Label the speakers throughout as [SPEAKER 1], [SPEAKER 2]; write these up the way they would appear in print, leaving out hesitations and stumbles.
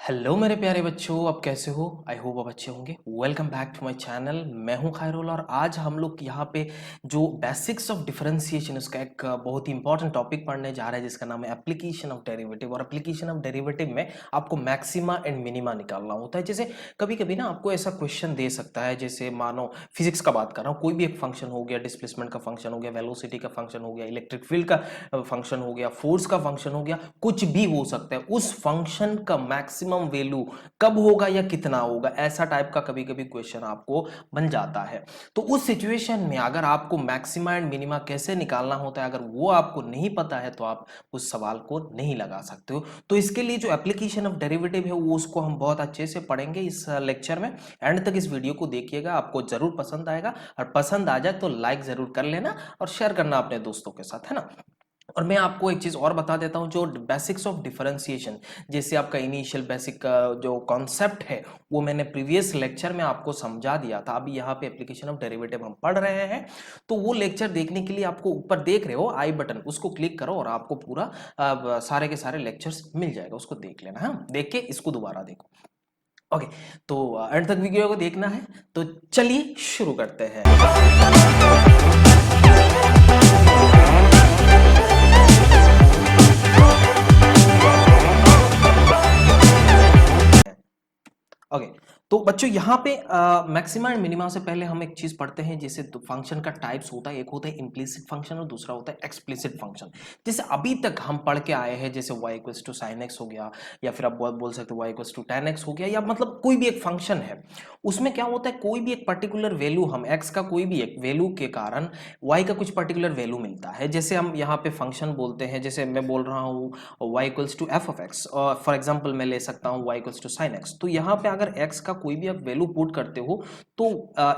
[SPEAKER 1] Hello मेरे प्यारे बच्चों, आप कैसे हो? आई होप आप अच्छे होंगे। Welcome back to my channel. मैं हूं खैरुल और आज हम लोग यहाँ पे जो बेसिक्स ऑफ डिफरेंशिएशन उसका एक बहुत ही इंपॉर्टेंट टॉपिक पढ़ने जा रहे हैं जिसका नाम है एप्लीकेशन ऑफ डेरिवेटिव। और एप्लीकेशन ऑफ डेरिवेटिव में आपको मैक्सिमा एंड मिनिमा निकालना होता है। जैसे कभी कभी ना आपको ऐसा क्वेश्चन दे सकता है, जैसे मानो फिजिक्स का बात कर रहा हूँ, कोई भी एक फंक्शन हो गया, डिस्प्लेसमेंट का फंक्शन हो गया, वेलोसिटी का फंक्शन हो गया, इलेक्ट्रिक फील्ड का फंक्शन हो गया, फोर्स का फंक्शन हो गया, कुछ भी हो सकता है। उस फंक्शन का मैक्सिमम वैल्यू कब होगा या कितना होगा, ऐसा टाइप का कभी कभी क्वेश्चन आपको बन जाता है। तो उस सिचुएशन में अगर आपको मैक्सिमा एंड मिनिमा कैसे निकालना होता है, अगर वो आपको नहीं पता है तो आप उस सवाल को नहीं लगा सकते हो। तो इसके लिए जो एप्लीकेशन ऑफ डेरिवेटिव है वो उसको हम बहुत अच्छे से पढ़ेंगे इस लेक्चर में। एंड तक इस वीडियो को देखिएगा, आपको जरूर पसंद आएगा। और पसंद आ जाए तो लाइक जरूर कर लेना और शेयर करना अपने दोस्तों के साथ, है ना। और मैं आपको एक चीज और बता देता हूं, जो बेसिक्स ऑफ डिफरेंशिएशन, जैसे आपका इनिशियल बेसिक जो कॉन्सेप्ट है वो मैंने प्रीवियस लेक्चर में आपको समझा दिया था। अभी यहाँ पे एप्लीकेशन ऑफ डेरिवेटिव हम पढ़ रहे हैं। तो वो लेक्चर देखने के लिए आपको ऊपर देख रहे हो आई बटन, उसको क्लिक करो और आपको पूरा सारे के सारे लेक्चर्स मिल जाएगा, उसको देख लेना है, देख के इसको दोबारा देखो। ओके, तो एंड तक वीडियो को देखना है। तो चलिए शुरू करते हैं। ओके, तो बच्चों यहाँ पे मैक्सिमा एंड मिनिमा से पहले हम एक चीज पढ़ते हैं। जैसे फंक्शन का टाइप्स होता है, एक होता है इम्प्लिसिट फंक्शन और दूसरा होता है एक्सप्लिसिट फंक्शन। जैसे अभी तक हम पढ़ के आए हैं, जैसे y equals to sine x हो गया, या फिर आप बोल सकते हो y equals to tan x हो गया, या मतलब कोई भी एक फंक्शन है उसमें क्या होता है, कोई भी एक पर्टिकुलर वैल्यू, हम x का कोई भी एक वैल्यू के कारण y का कुछ पर्टिकुलर वैल्यू मिलता है। जैसे हम यहाँ पे फंक्शन बोलते हैं, जैसे मैं बोल रहा हूँ y equals to F of x, और फॉर एग्जाम्पल मैं ले सकता हूँ y equals to sine x. तो यहाँ पे अगर x का कोई भी आप वैल्यू पुट करते हो तो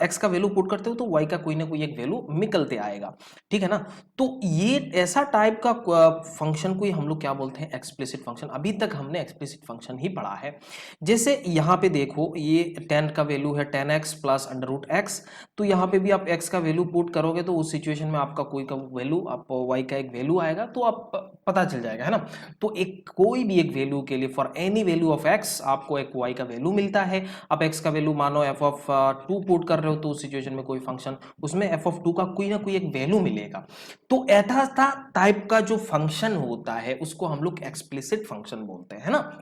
[SPEAKER 1] x का वैल्यू पुट करते हो तो y का कोई ना कोई एक वैल्यू निकलते आएगा, ठीक है ना। तो ये ऐसा टाइप का फंक्शन को ही हम लोग क्या बोलते हैं, एक्सप्लिसिट फंक्शन। अभी तक हमने एक्सप्लिसिट फंक्शन ही पढ़ा है। जैसे यहाँ पे देखो, ये tan का वैल्यू है tan x plus under root x. तो यहाँ पे भी आप x का वैल्यू पुट करोगे तो उस सिचुएशन में आपका कोई का वैल्यू, आप y का एक वैल्यू आएगा तो आप पता चल जाएगा, है ना। तो एक कोई भी एक वैल्यू के लिए, for any value of x आपको एक y का वैल्यू मिलता है। आप x का वैल्यू मानो f ऑफ 2 पुट कर रहे हो तो उस सिचुएशन में कोई फंक्शन, उसमें f ऑफ 2 का कोई ना कोई एक वैल्यू मिलेगा। तो ऐसा टाइप का जो फंक्शन होता है उसको हम लोग एक्सप्लिसिट फंक्शन बोलते हैं, है ना।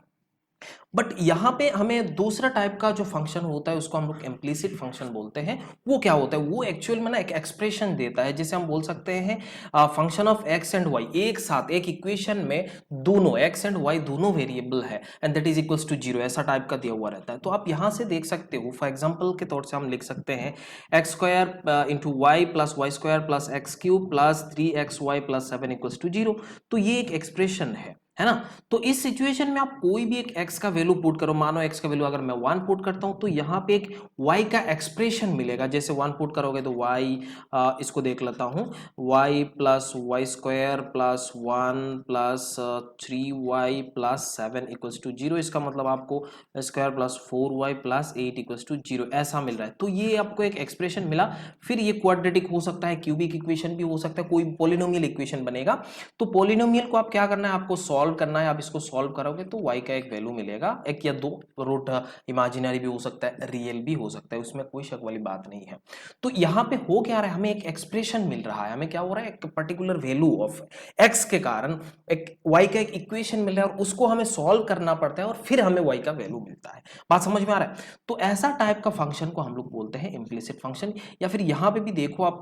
[SPEAKER 1] बट यहाँ पे हमें दूसरा टाइप का जो फंक्शन होता है उसको हम लोग इम्प्लिसिट फंक्शन बोलते हैं। वो क्या होता है, वो एक्चुअल में ना एक एक्सप्रेशन देता है। जैसे हम बोल सकते हैं function of x and y, एक साथ एक इक्वेशन में दोनों एक्स एंड वाई दोनों वेरिएबल है and that is equals to zero, ऐसा टाइप का दिया हुआ रहता है। तो आप यहाँ से देख सकते हो, फॉर एग्जाम्पल के तौर से हम लिख सकते हैं x square into y plus y square plus x cube plus 3xy plus 7 equals to zero. तो ये एक एक्सप्रेशन है ना। तो इस सिचुएशन में आप कोई भी एक x का वैल्यू पुट करो, मानो x का वैल्यू अगर मैं 1 पुट करता हूं तो यहाँ पे एक y का एक्सप्रेशन मिलेगा। जैसे 1 पुट करोगे तो y, इसको देख लेता हूं, y plus y square plus 1 plus 3y plus 7 equals to zero. इसका मतलब आपको square plus 4y plus 8 equals to zero ऐसा मिल रहा है। तो ये आपको एक एक्सप्रेशन मिला। फिर ये क्वाड्रेटिक हो सकता है, क्यूबिक इक्वेशन भी हो सकता है, कोई पॉलिनोमियल इक्वेशन बनेगा। तो पॉलिनोमियल को आप क्या करना है, आपको सॉल्व करना है। आप इसको सॉल्व करोगे तो y का एक वैल्यू मिलेगा, एक या दो रूट, इमेजिनरी भी हो सकता है, रियल भी हो सकता है, उसमें कोई शक वाली बात नहीं है। तो यहाँ पे हो क्या रहा है, हमें एक एक्सप्रेशन मिल रहा है, हमें क्या हो रहा है, एक पर्टिकुलर वैल्यू ऑफ x के कारण एक y का एक इक्वेशन मिल रहा है और उसको हमें सॉल्व करना पड़ता है और फिर हमें y का वैल्यू मिलता है। बात समझ में आ रहा है। तो ऐसा टाइप का फंक्शन को हम लोग बोलते हैं इम्प्लिसिट फंक्शन। या फिर यहाँ पे भी देखो आप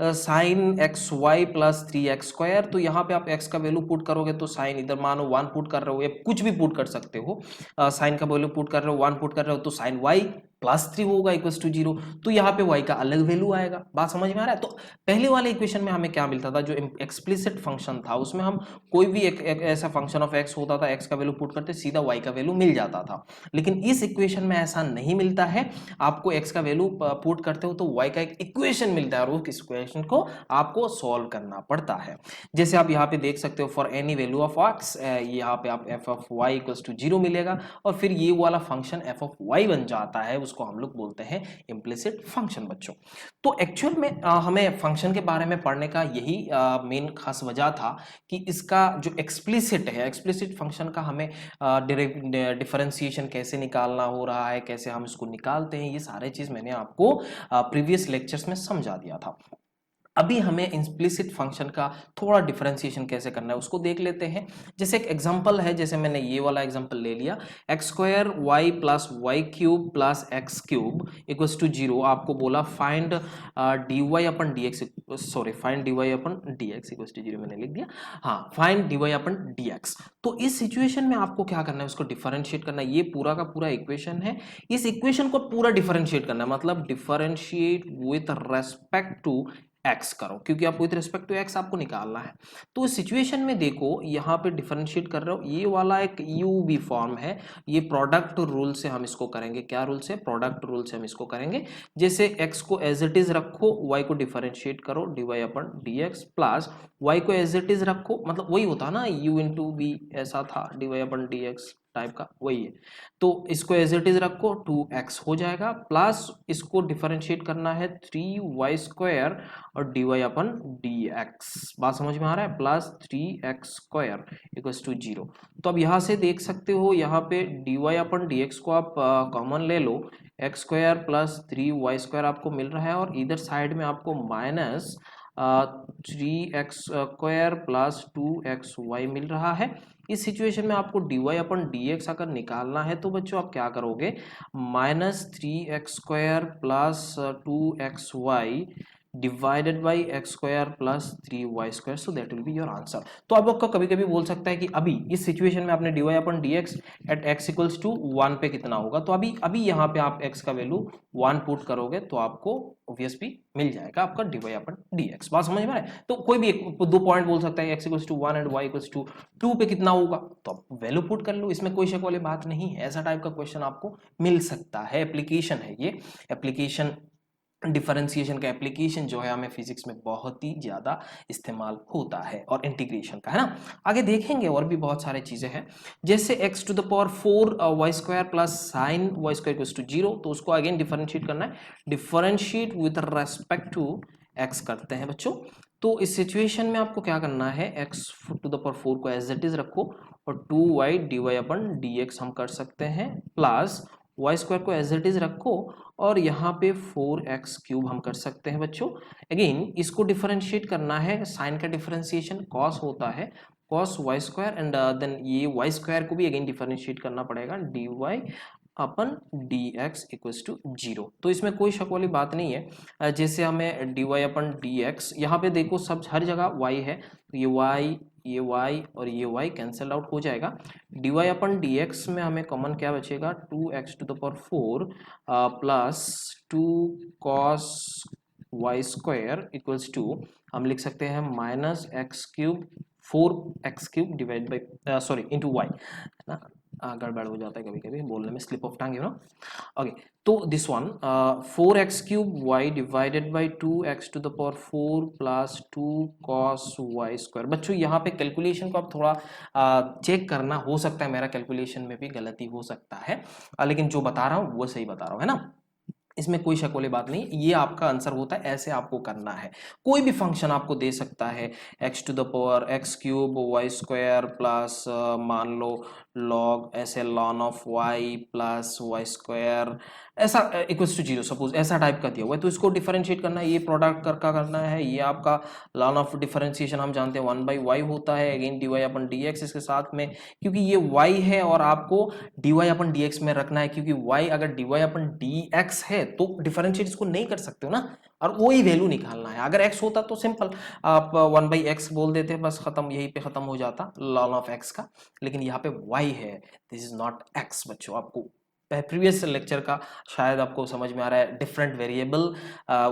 [SPEAKER 1] sine x y plus 3x square, तो यहाँ पे आप x का वैल्यू पुट करोगे तो साइन, इधर मानो 1 पुट कर रहे हो या कुछ भी पुट कर सकते हो, साइन का वैल्यू पुट कर रहे हो 1 पुट कर रहे हो तो साइन y प्लस 3 होगा इक्वल्स टू जीरो। तो यहाँ पे y का अलग वैल्यू आएगा। बात समझ में आ रहा है। तो पहले वाले इक्वेशन में हमें क्या मिलता था, जो एक्सप्लिसिट फंक्शन था उसमें हम कोई भी एक ऐसा फंक्शन ऑफ x होता था, x का वैल्यू पुट करते सीधा y का वैल्यू मिल जाता था। लेकिन इस इक्वेशन में ऐसा नहीं मिलता है, आपको x का वैल्यू पुट करते हो तो y का एक इक्वेशन मिलता है और उस इक्वेशन को आपको सॉल्व करना पड़ता है। जैसे आप यहाँ पे देख सकते हो, for any value of x, यहाँ पे आप f of y equals to zero मिलेगा और फिर ये वाला फंक्शन f ऑफ y बन जाता है। उसको हम लोग बोलते हैं इम्प्लिसिट फंक्शन बच्चों। तो एक्चुअल में हमें फंक्शन के बारे में पढ़ने का यही मेन खास वजह था कि इसका जो एक्सप्लिसिट है, एक्सप्लिसिट फंक्शन का हमें डिफरेंशिएशन कैसे निकालना हो रहा है, कैसे हम इसको निकालते हैं, ये सारे चीज मैंने आपको प्रीवियस लेक्चर्स में समझा दिया था। अभी हमें इम्प्लिसिट फंक्शन का थोड़ा डिफरेंशिएशन कैसे करना है उसको देख लेते हैं। जैसे एक एग्जांपल है, जैसे मैंने ये वाला एग्जांपल ले लिया, x square y plus y cube plus x cube equals to 0। आपको बोला find d y upon d x, sorry find d y upon d x equals to 0 मैंने लिख दिया, हाँ find d y upon d x. तो इस situation में आपको क्या करना है, उसको डिफरेंशिएट करना है। ये पूरा का पूरा इक्वेशन है, इस इक्वेशन को पूरा डिफरेंशिएट करना है, मतलब differentiate with respect to x करो, क्योंकि आपको विद रिस्पेक्ट टू एक्स आपको निकालना है। तो इस सिचुएशन में देखो यहाँ पे डिफरेंशिएट कर रहे हो, ये वाला एक यू बी फॉर्म है, ये प्रोडक्ट रूल से हम इसको करेंगे। क्या रूल से? प्रोडक्ट रूल से हम इसको करेंगे। जैसे एक्स को एज इट इज रखो, वाई को डिफरेंशिएट करो D y upon d x, plus Y को एज इट इज रखो, मतलब वही होता ना यू इंटू बी, ऐसा था D y upon d x type का, वही है। तो इसको एज इट इज रखो, 2x हो जाएगा, प्लस इसको डिफरेंशिएट करना है 3y² और dy अपन dx। बात समझ में आ रहा है? Plus 3x² equals to 0। तो अब यहाँ से देख सकते हो, यहाँ पे dy अपन dx को आप कॉमन ले लो, x² प्लस 3y² आपको मिल रहा है, और इधर साइड में आपको माइनस 3x² प्लस 2xy मिल रहा है। इस सिचुएशन में आपको dy अपन dx अगर निकालना है तो बच्चों आप क्या करोगे, -3x² plus 2xy divided by x² plus 3y², so that will be your answer. तो अब आपको कभी कभी बोल सकता है कि अभी इस सिचुएशन में आपने dy upon dx at x equals to 1 पे कितना होगा, तो अभी अभी यहाँ पे आप x का वैल्यू 1 पुट करोगे तो आपको ऑब्वियसली मिल जाएगा आपका dy अपन dx। बात समझ में आ रहा है? तो कोई भी दो पॉइंट बोल सकता है, x equals to 1 and y equals to 2 पे कितना होगा, तो आप वैल्यू पुट कर लो, इसमें कोई शक वाली बात नहीं है। ऐसा टाइप का क्वेश्चन आपको मिल सकता है, एप्लीकेशन है ये, एप्लीकेशन डिफरेंशिएशन का एप्लीकेशन जो है हमें फिजिक्स में बहुत ही ज्यादा इस्तेमाल होता है, और इंटीग्रेशन का, है ना। आगे देखेंगे और भी बहुत सारे चीजें हैं, जैसे x to the power 4 y² plus sine y² equals to 0, तो उसको अगेन डिफरेंशिएट करना है, differentiate with respect to x करते हैं बच्चों। तो इस सिचुएशन में आपको क्या करना है, x टू द पावर 4 को एज इट इज रखो, और 2y dy अपन dx हम कर सकते हैं, प्लस y² को एज इट इज रखो, और यहाँ पे 4x³ हम कर सकते हैं बच्चों। अगेन इसको डिफरेंशिएट करना है, साइन का डिफरेंशिएशन कॉस होता है, cos y² एंड देन ये y² को भी अगेन डिफरेंशिएट करना पड़ेगा, dy upon dx equals to 0। तो इसमें कोई शक वाली बात नहीं है। जैसे हमें dy अपन dx, यहाँ पे देखो सब हर जगह y है, तो ये y और ये y कैंसल आउट हो जाएगा। dy अपन dx में हमें कॉमन क्या बचेगा, 2x to the power 4 plus 2 cos y² equals to हम लिख सकते हैं -x³ 4x³ divide by sorry into y, है ना। गड़बड़ हो जाता है कभी कभी बोलने में, slip of tongue, you know. Okay, तो this one 4x³ y divided by 2x to the power 4 plus 2 cos y²। बच्चों यहाँ पे कैलकुलेशन को आप थोड़ा चेक करना, हो सकता है मेरा कैलकुलेशन में भी गलती हो सकता है, लेकिन जो बता रहा हूँ वो सही बता रहा हूँ, है ना। इसमें कोई शक वाली बात नहीं, ये आपका आंसर होता है, ऐसे आपको करना है। कोई भी फंक्शन आपको दे सकता है, x to the power x³ y² plus मान लो log ऐसे ln of y plus y², ऐसा इक्वल्स टू 0, सपोज ऐसा टाइप का दिया हुआ है, तो इसको डिफरेंशिएट करना है, ये प्रोडक्ट करना है, ये आपका ln ऑफ डिफरेंशिएशन हम जानते हैं 1/y होता है, अगेन dy अपन dx इसके साथ में, क्योंकि ये y है और आपको dy अपन dx में रखना है, क्योंकि y अगर dy अपन dx है तो डिफरेंशिएट इसको नहीं कर सकते हो ना, और वही वैल्यू निकालना है। अगर x होता तो सिंपल आप 1/x बोल देते, बस खत्म, यहीं पे खत्म हो जाता ln ऑफ x का, लेकिन यहाँ पे y है, दिस इज नॉट x बच्चों। आपको प्रीवियस लेक्चर का शायद आपको समझ में आ रहा है, different variable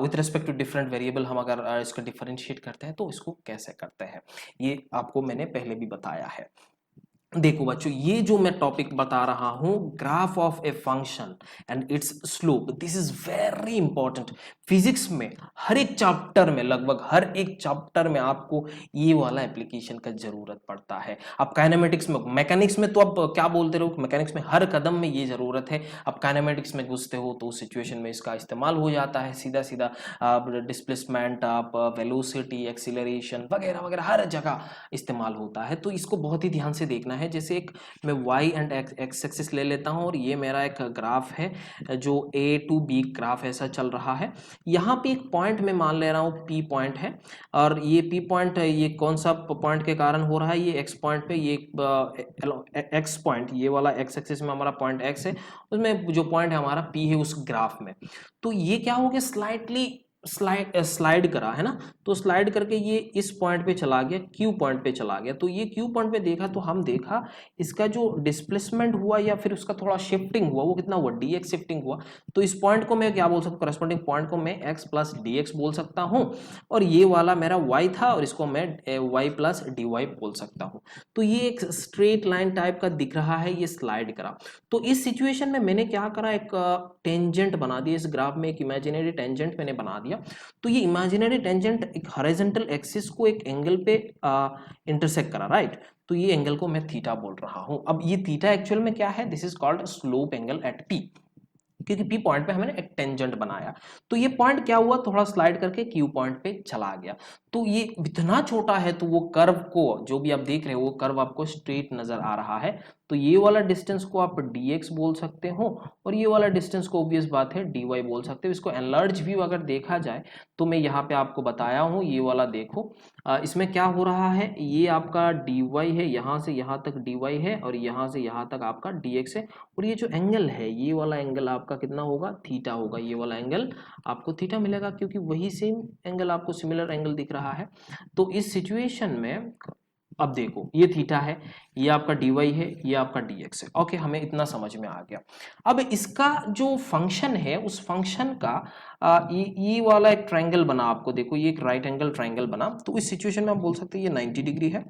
[SPEAKER 1] with respect to different variable हम अगर इसको डिफरेंशिएट करते हैं तो इसको कैसे करते हैं, ये आपको मैंने पहले भी बताया है। देखो बच्चों, ये जो मैं टॉपिक बता रहा हूं, graph of a function and it's slope, this is very important. Physics में हर एक चैप्टर में, लगभग हर एक चैप्टर में आपको ये वाला एप्लीकेशन का जरूरत पड़ता है। अब काइनेमेटिक्स में, मैकेनिक्स में तो अब क्या बोलते रहो, मैकेनिक्स में हर कदम में ये जरूरत है। अब काइनेमेटिक्स में घुसते हो तो उस सिचुएशन में इसका इस्तेमाल हो जाता है सीधा सीधा। आप डिस्प्लेसमेंट, आप वेलोसिटी, एक्सीलरेशन वगैरह वगैरह हर जगह इस्तेमाल होता है। तो इसको बहुत ही ध्यान से देखना है। जैसे एक मैं वाई एंड एक्स एक्सिस ले लेता हूं और ये मेरा एक ग्राफ है जो ए टू बी ग्राफ ऐसा चल रहा है। यहाँ पे एक पॉइंट मैं मान ले रहा हूँ पी पॉइंट है, और ये पी पॉइंट है, ये कौन सा पॉइंट के कारण हो रहा है, ये एक्स पॉइंट पे, ये एक्स पॉइंट, ये वाला एक्स एक्सिस में हमारा पॉइंट एक्स है, उसमें जो पॉइंट है हमारा पी है उस ग्राफ में। तो ये क्या हो गया, स्लाइटली स्लाइड करा है ना, तो स्लाइड करके ये इस पॉइंट पे चला गया, क्यू पॉइंट पे चला गया। तो ये क्यू पॉइंट पे देखा तो हम देखा इसका जो डिस्प्लेसमेंट हुआ या फिर उसका थोड़ा शिफ्टिंग हुआ, वो कितना हुआ, डी एक्स शिफ्टिंग हुआ। तो इस पॉइंट को मैं क्या बोल सकता हूँ, करस्पॉन्डिंग पॉइंट को मैं एक्स प्लस डी एक्स बोल सकता हूँ, और ये वाला मेरा वाई था और इसको मैं वाई प्लस डी वाई बोल सकता हूँ। तो ये एक स्ट्रेट लाइन टाइप का दिख रहा है, ये स्लाइड करा। तो इस सिचुएशन में मैंने क्या करा, एक टेंजेंट बना दिया इस ग्राफ में, एक इमेजिनरी टेंजेंट मैंने बना दिया। तो ये इमेजिनरी टेंजेंट एक हॉरिजॉन्टल एक्सिस को एक एंगल पे इंटरसेक्ट करा, राइट। तो ये एंगल को मैं थीटा बोल रहा हूं। अब ये थीटा एक्चुअल में क्या है, this is called slope angle at p, क्योंकि पी पॉइंट पे हमने एक टेंजेंट बनाया। तो ये पॉइंट क्या हुआ, थोड़ा स्लाइड करके क्यू पॉइंट पे चला गया। तो ये इतना छोटा है तो वो कर्व को, जो भी आप देख रहे हो वो कर्व आपको स्ट्रेट नजर आ रहा है। तो ये वाला डिस्टेंस को आप dx बोल सकते हो, और ये वाला डिस्टेंस को ऑब्वियस बात है dy बोल सकते हो। इसको एनलार्ज व्यू अगर देखा जाए तो मैं यहाँ पे आपको बताया हूँ, ये वाला देखो, इसमें क्या हो रहा है, ये आपका dy है, यहाँ से यहाँ तक dy है, और यहाँ से यहाँ तक आपका dx है। और ये जो एंगल है, ये वाला एंगल आपका कितना होगा, थीटा होगा। ये वाला एंगल आपको थीटा मिलेगा, क्योंकि वही सेम एंगल आपको सिमिलर एंगल दिख रहा है। तो इस सिचुएशन में अब देखो, ये थीटा है, ये आपका dy है, ये आपका dx है। ओके, हमें इतना समझ में आ गया। अब इसका जो फंक्शन है, उस फंक्शन का ये वाला एक ट्रायंगल बना, आपको देखो ये एक राइट एंगल ट्रायंगल बना। तो इस सिचुएशन में आप बोल सकते हैं ये 90 डिग्री है।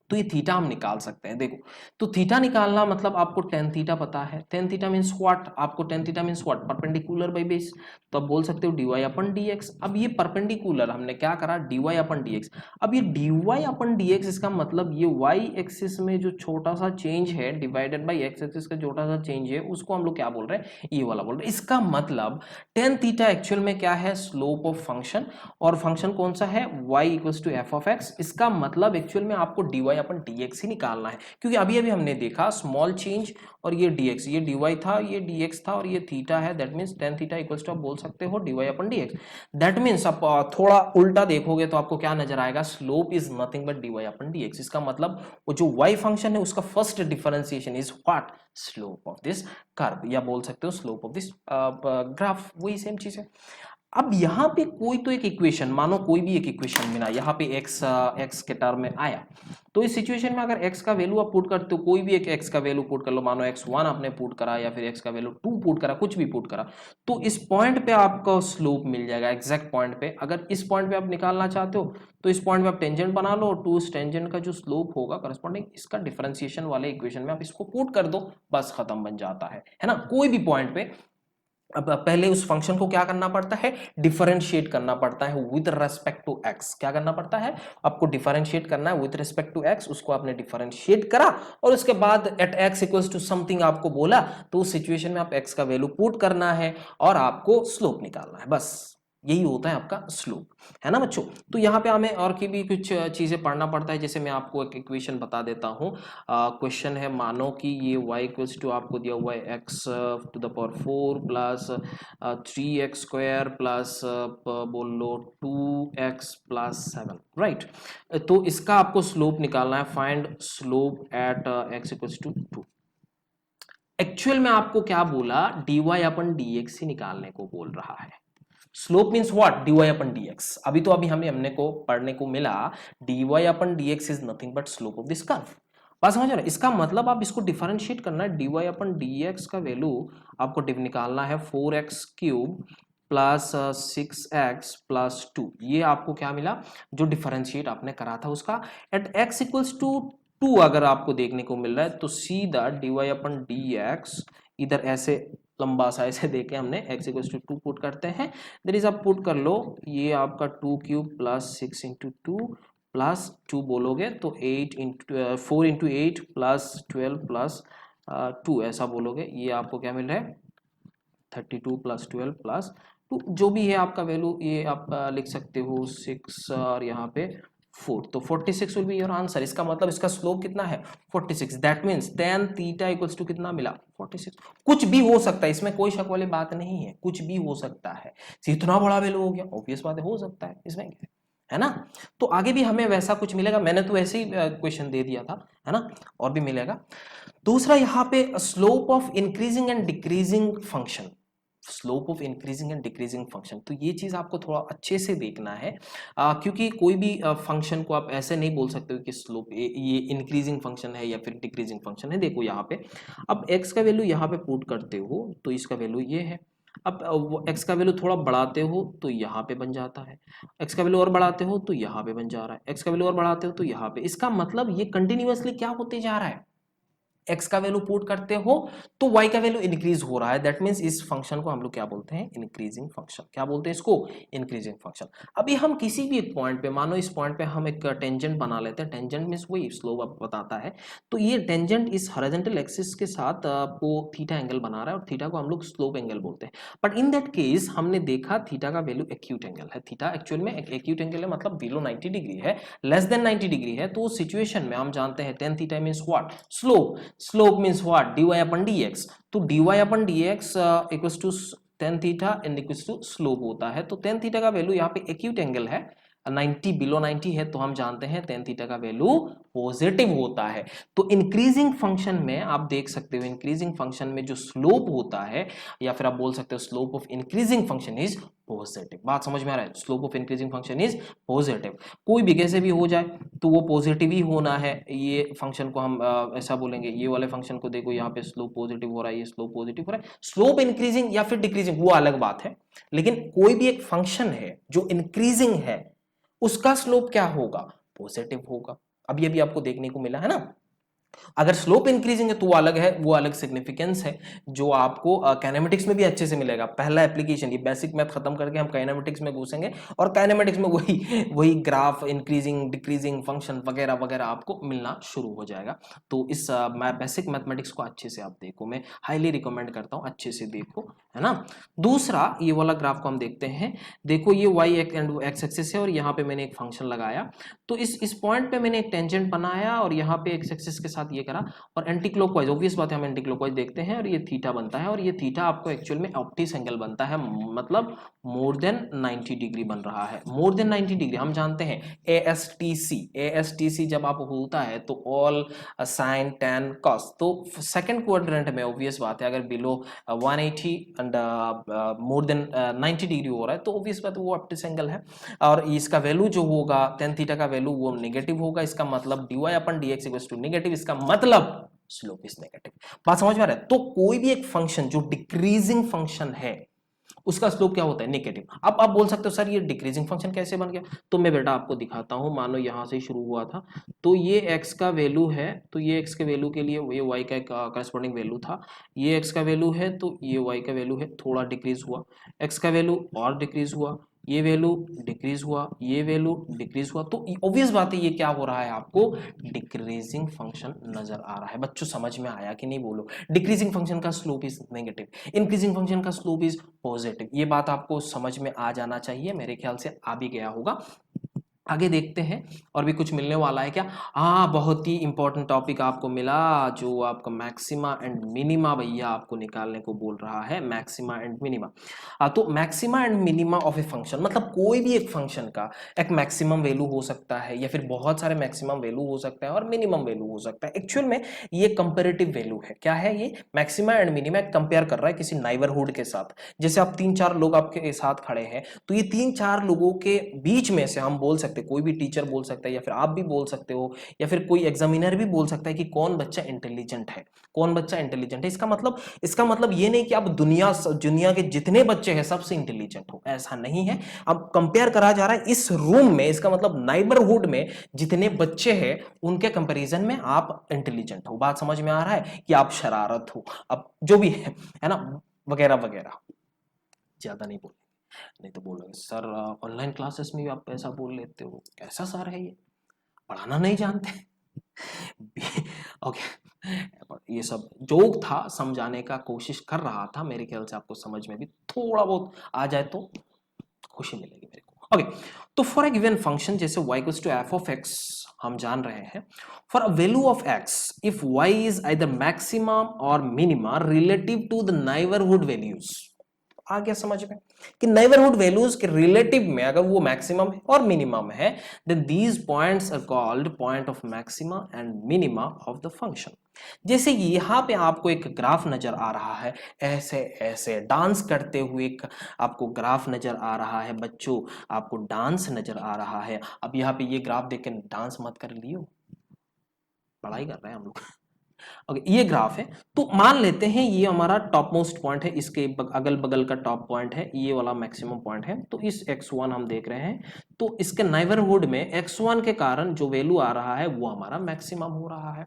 [SPEAKER 1] तो ये थीटा हम निकाल सकते हैं। देखो, तो थीटा निकालना मतलब आपको टेन थीटा पता है। टेन थीटा मीन्स व्हाट, आपको tan theta means what, perpendicular by base. तो आप बोल सकते हो dy अपन dx। अब ये परपेंडिकुलर हमने क्या करा, dy अपन dx। अब ये dy अपन dx, इसका मतलब ये y एक्सिस में जो छोटा सा चेंज है डिवाइडेड बाई x एक्सिस का छोटा सा चेंज है, उसको हम लोग क्या बोल रहे हैं, ये वाला बोल रहे हैं। इसका मतलब टेन थीटा एक्चुअल में क्या है, स्लोप ऑफ फंक्शन। और फंक्शन कौन सा है, y equals to F of x. इसका मतलब एक्चुअल में आपको dy अपन dx ही निकालना है, क्योंकि अभी अभी हमने देखा स्मॉल चेंज और ये dx, ये dy था, ये dx था, और ये थीटा है। That means tan theta equals to आप बोल सकते हो dy upon dx। That means आप थोड़ा उल्टा देखोगे तो आपको क्या नजर आएगा, slope is nothing but dy upon dx। इसका मतलब वो जो y फंक्शन है उसका first differentiation is what, slope of this curve, या बोल सकते हो स्लोप ऑफ दिस ग्राफ, वही सेम चीज है। अब यहाँ पे कोई तो एक इक्वेशन, मानो कोई भी एक इक्वेशन मिला, यहाँ पे x के टर्म में आया। तो इस सिचुएशन में अगर x का वैल्यू आप पुट करते हो, कोई भी एक x का वैल्यू पुट कर लो, मानो x1 आपने पुट करा या फिर x का वैल्यू 2 पुट करा, कुछ भी पुट करा, तो इस पॉइंट पे आपका स्लोप मिल जाएगा, एग्जैक्ट पॉइंट पे। अगर इस पॉइंट पे आप निकालना चाहते हो तो इस पॉइंट पे आप टेंजेंट बना लो, टू इस टेंजेंट का जो स्लोप होगा करस्पॉन्डिंग इसका डिफरेंशिएशन वाले इक्वेशन में आप इसको पुट कर दो, बस खत्म बन जाता है ना, कोई भी पॉइंट पे। अब पहले उस फंक्शन को क्या करना पड़ता है, डिफरेंशिएट करना पड़ता है विद रेस्पेक्ट टू एक्स। क्या करना पड़ता है, आपको डिफरेंशिएट करना है विद रेस्पेक्ट टू एक्स। उसको आपने डिफरेंशिएट करा और उसके बाद at x equals to something आपको बोला, तो उस सिचुएशन में आप एक्स का वैल्यू पुट करना है और आपको स्लोप निकालना है, बस यही होता है आपका स्लोप, है ना बच्चों। तो यहाँ पे हमें और की भी कुछ चीजें पढ़ना पड़ता है। जैसे मैं आपको एक इक्वेशन बता देता हूँ। क्वेश्चन है, मानो कि ये y इक्वल्स टू आपको दिया हुआ है x to the power 4 plus 3x square plus बोल लो 2x प्लस 7, राइट। तो इसका आपको स्लोप निकालना है, find slope at x equals to 2। Actual में आपको क्या बोला, dy अपन dx ही निकालने को बोल रहा है। Slope means what, dy upon dx। अभी हमने को पढ़ने को मिला dy upon dx is nothing but slope of this curve. बात समझ रहे, इसका मतलब आप इसको डिफरेंशिएट करना है, dy अपन dx का वैल्यू आपको निकालना है 4x cube plus 6x plus 2। ये आपको क्या मिला, जो डिफरेंशिएट आपने करा था उसका at x equals to two अगर आपको देखने को मिल रहा है तो सीधा dy अपन dx इधर ऐसे लंबा सा ऐसे देके हमने x इक्वल टू 2 पुट करते हैं, देर इज आप पुट कर लो, ये आपका 2 क्यूब प्लस 6 इंटू 2 प्लस 2 बोलोगे तो 8 इंटू 4 इंटू 8 प्लस 12 प्लस 2 ऐसा बोलोगे, ये आपको क्या मिल रहा है 32 प्लस 12 प्लस 2 जो भी है आपका वैल्यू, ये आप लिख सकते हो 6 और यहाँ पे 4, तो 46 विल बी योर आंसर। इसका मतलब इसका स्लोप कितना है 46, that means tan theta equals to कितना मिला 46। कुछ भी हो सकता है, इसमें कोई शक वाली बात नहीं है, कुछ भी हो सकता है, इतना बड़ा वैल्यू हो गया, ऑब्वियस बात है हो सकता है, इसमें क्या है ना। तो आगे भी हमें वैसा कुछ मिलेगा, मैंने तो ऐसे ही क्वेश्चन दे दिया था, है ना, और भी मिलेगा। दूसरा यहाँ पे slope of increasing and decreasing function, slope of increasing and decreasing function, तो ये चीज आपको थोड़ा अच्छे से देखना है, क्योंकि कोई भी फंक्शन को आप ऐसे नहीं बोल सकते हो कि स्लोप ये इंक्रीजिंग फंक्शन है या फिर डिक्रीजिंग फंक्शन है। देखो यहाँ पे अब x का वैल्यू यहाँ पे पुट करते हो तो इसका वैल्यू ये है, अब x का वैल्यू थोड़ा बढ़ाते हो तो यहाँ पे बन जाता है, x का वैल्यू और बढ़ाते हो तो यहाँ पे बन जा रहा है, x का वैल्यू और बढ़ाते हो तो यहाँ पे, इसका मतलब ये कंटिन्यूअसली क्या होते जा रहा है, x का वैल्यू पुट करते हो तो y का वैल्यू इंक्रीज हो रहा है, दैट मींस इस फंक्शन को हम लोग क्या बोलते हैं इंक्रीजिंग फंक्शन। क्या बोलते हैं इसको इंक्रीजिंग फंक्शन। अभी हम किसी भी एक पॉइंट पे, मानो इस पॉइंट पे हम एक टेंजेंट बना लेते हैं, टेंजेंट मींस वही स्लोप आप बताता है, तो ये टेंजेंट इस हॉरिजॉन्टल एक्सिस के साथ आपको थीटा एंगल बना रहा है और थीटा को हम लोग स्लोप एंगल बोलते हैं। बट इन दैट केस हमने देखा थीटा का वैल्यू एक्यूट एंगल है, थीटा एक्चुअल में एक्यूट एंगल है, मतलब बिलो 90 डिग्री है, लेस देन 90 डिग्री है, तो उस सिचुएशन में हम जानते हैं tan theta means what slope, slope means what dy upon dx, तो dy upon dx equals to tan theta and equals to slope होता है, तो tan थीटा का वैल्यू यहाँ पे एक्यूट एंगल है 90 बिलो 90 है, तो हम जानते हैं tan थीटा का वैल्यू पॉजिटिव होता है। तो इंक्रीजिंग फंक्शन में आप देख सकते हो, इंक्रीजिंग फंक्शन में जो स्लोप होता है या फिर आप बोल सकते हो slope of increasing function is positive. बात समझ में आ रहा है, slope of increasing function is positive, कोई भी कैसे भी हो जाए तो वो पॉजिटिव ही होना है। ये फंक्शन को हम ऐसा बोलेंगे, ये वाले फंक्शन को देखो यहाँ पे स्लोप पॉजिटिव हो रहा है, ये स्लोप पॉजिटिव हो रहा है, स्लोप इंक्रीजिंग या फिर डिक्रीजिंग वो अलग बात है, लेकिन कोई भी एक फंक्शन है जो इंक्रीजिंग है उसका स्लोप क्या होगा पॉजिटिव होगा। अभी आपको देखने को मिला है ना। अगर स्लोप इंक्रीजिंग है तो वो अलग है, वो अलग सिग्निफिकेंस है जो आपको काइनेमेटिक्स में भी अच्छे से मिलेगा। पहला एप्लीकेशन, ये बेसिक मैथ खत्म करके हम काइनेमेटिक्स में घुसेंगे और काइनेमेटिक्स में वही ग्राफ इंक्रीजिंग डिक्रीजिंग फंक्शन वगैरह वगैरह आपको मिलना शुरू हो जाएगा। तो इस बेसिक मैथमेटिक्स को अच्छे से आप देखो, मैं हाईली रिकमेंड करता हूँ, अच्छे से देखो, है ना। दूसरा ये वाला ग्राफ को हम देखते हैं, देखो ये y एंड एक्स एक्सिस है और यहाँ पे मैंने एक फंक्शन लगाया, तो इस पॉइंट पे मैंने एक टेंजेंट बनाया और यहाँ पे एक्स एक्सिस के साथ ये करा और एंटी क्लॉकवाइज, ऑब्वियस बात है हम एंटी क्लॉकवाइज देखते हैं और ये थीटा बनता है और ये थीटा आपको एक्चुअल में ऑप्टिस एंगल बनता है, मतलब मोर देन 90 डिग्री बन रहा है, मोर देन 90 डिग्री। हम जानते हैं ASTC जब आप होता है तो ऑल साइन tan cos, तो सेकंड क्वाड्रेंट में ऑब्वियस बात है अगर below 180 and more than 90 degree हो रहा है तो ऑब्वियस बात है वो ऑप्टिस एंगल है और इसका वैल्यू जो होगा tan थीटा का वैल्यू वो नेगेटिव होगा, इसका मतलब dy upon dx equals to negative, इसका मतलब स्लोप इज नेगेटिव। बात समझ में आ रहा है। तो कोई भी एक फंक्शन जो डिक्रीजिंग फंक्शन है उसका स्लोप क्या होता है नेगेटिव। अब आप बोल सकते हो सर ये डिक्रीजिंग फंक्शन कैसे बन गया, तो मैं बेटा आपको दिखाता हूं। मानो यहां से शुरू हुआ था तो ये x का वैल्यू है, तो ये x के वैल्यू के लिए ये y का एक करस्पॉन्डिंग वैल्यू था, ये x का वैल्यू है तो ये y का वैल्यू है, थोड़ा डिक्रीज हुआ, x का वैल्यू और डिक्रीज हुआ, ये वैल्यू डिक्रीज हुआ, ये वैल्यू डिक्रीज हुआ, तो ऑब्वियस बात है ये क्या हो रहा है आपको डिक्रीजिंग फंक्शन नजर आ रहा है। बच्चों समझ में आया कि नहीं बोलो, डिक्रीजिंग फंक्शन का slope is negative, increasing function का स्लोप इज पॉजिटिव, ये बात आपको समझ में आ जाना चाहिए, मेरे ख्याल से आ भी गया होगा। आगे देखते हैं और भी कुछ मिलने वाला है क्या। हाँ बहुत ही इंपॉर्टेंट टॉपिक आपको मिला जो आपका मैक्सिमा एंड मिनिमा भैया आपको निकालने को बोल रहा है, मैक्सिमा एंड मिनिमा। तो maxima and minima of a function, मतलब कोई भी एक फंक्शन का एक मैक्सिमम वैल्यू हो सकता है या फिर बहुत सारे मैक्सिमम वैल्यू हो सकता है और मिनिमम वैल्यू हो सकता है। एक्चुअल में ये कंपेरेटिव वैल्यू है, क्या है ये मैक्सिमा एंड मिनिमा कंपेयर कर रहा है किसी नाइबरहुड के साथ। जैसे आप 3-4 लोग आपके साथ खड़े हैं तो ये 3-4 लोगों के बीच में से हम बोल सकते सकते, कोई भी टीचर बोल सकता है या फिर आप भी बोल सकते हो या फिर कोई एग्जामिनर भी बोल सकता है कि कौन बच्चा इंटेलिजेंट है, कौन बच्चा इंटेलिजेंट है। इसका मतलब ये नहीं कि आप दुनिया के जितने बच्चे हैं सबसे इंटेलिजेंट हो, ऐसा नहीं है। अब कंपेयर करा जा रहा है इस रूम में, इसका मतलब नाइबरहुड में जितने बच्चे हैं उनके कंपैरिजन में आप इंटेलिजेंट हो। बात समझ में आ रहा है कि आप शरारत हो, अब जो भी है ना, वगैरह वगैरह। ज्यादा नहीं बोल, नहीं तो बोलोगे सर ऑनलाइन क्लासेस में भी आप ऐसा बोल लेते हो, कैसा सर है ये, पढ़ाना नहीं जानते। ओके, ये सब जोक था, समझाने का कोशिश कर रहा था, मेरे ख्याल से आपको समझ में भी थोड़ा बहुत आ जाए तो खुशी मिलेगी मेरे को। ओके, तो फॉर ए गिवन फंक्शन जैसे y equals to F of X हम जान रहे हैं, for a value of x if y is either maximum और minima relative to the neighbourhood values. आ गया समझ में कि नाइबरहुड वैल्यूज के रिलेटिव में अगर वो मैक्सिमम है और मिनिमम है, then these points are called point of maxima and minima of the function. जैसे यहां पे आपको एक ग्राफ नजर आ रहा है, ऐसे ऐसे डांस करते हुए एक आपको ग्राफ नजर आ रहा है बच्चों, आपको डांस नजर आ रहा है। अब यहाँ पे ये ग्राफ देख के डांस मत कर लियो, पढ़ाई कर रहे हैं हम लोग। ओके, ये ग्राफ है, तो मान लेते हैं ये हमारा टॉप मोस्ट पॉइंट है, इसके अगल बगल का टॉप पॉइंट है, ये वाला मैक्सिमम पॉइंट है। तो इस x1 हम देख रहे हैं, तो इसके नाइबरहुड में x1 के कारण जो वैल्यू आ रहा है वो हमारा मैक्सिमम हो रहा है।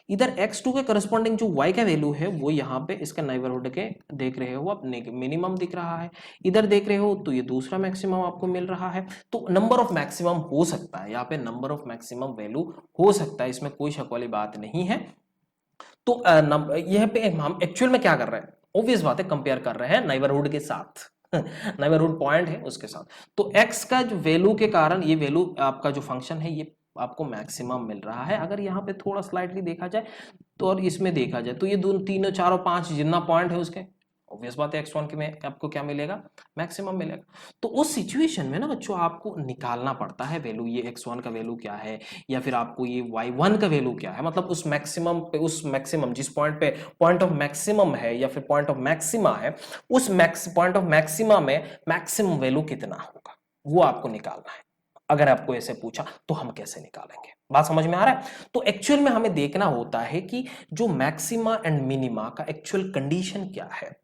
[SPEAKER 1] इधर x2 के करस्पॉन्डिंग जो y का वैल्यू है वो यहाँ पे इसके नाइबरहुड के देख रहे हो आप, मिनिमम दिख रहा है। इधर देख रहे हो तो ये दूसरा मैक्सिमम आपको मिल रहा है। तो नंबर ऑफ मैक्सिमम हो सकता है, यहाँ पे नंबर ऑफ मैक्सिमम वैल्यू हो सकता है, इसमें कोई शक वाली बात नहीं है। तो यह पे हम एक्चुअल में क्या कर रहे हैं, ऑब्वियस बात है कंपेयर कर रहे हैं नाइबरहुड के साथ। नाइबरहुड पॉइंट है उसके साथ। तो x का जो वैल्यू के कारण ये वैल्यू आपका जो फंक्शन है ये आपको मैक्सिमम मिल रहा है। अगर यहाँ पे थोड़ा स्लाइटली देखा जाए तो और इसमें देखा जाए तो ये दोनों तीनों चारों पांच जितना पॉइंट है उसके, ऑब्वियस बात है x1 के में आपको क्या मिलेगा, मैक्सिमम मिलेगा। तो उस सिचुएशन में ना बच्चों आपको निकालना पड़ता है वैल्यू, ये x1 का वैल्यू क्या है या फिर आपको ये y1 का वैल्यू क्या है, मतलब उस मैक्सिमम पे, उस मैक्सिमम जिस पॉइंट पे पॉइंट ऑफ मैक्सिमम है या फिर पॉइंट ऑफ मैक्सिमा है, उस पॉइंट ऑफ मैक्सिमा में मैक्सिमम वैल्यू कितना होगा वो आपको निकालना है। अगर आपको ऐसे पूछा तो हम कैसे निकालेंगे, बात समझ में आ रहा है। तो एक्चुअल में हमें देखना होता है कि जो मैक्सिमा एंड मिनिमा का एक्चुअल कंडीशन क्या है,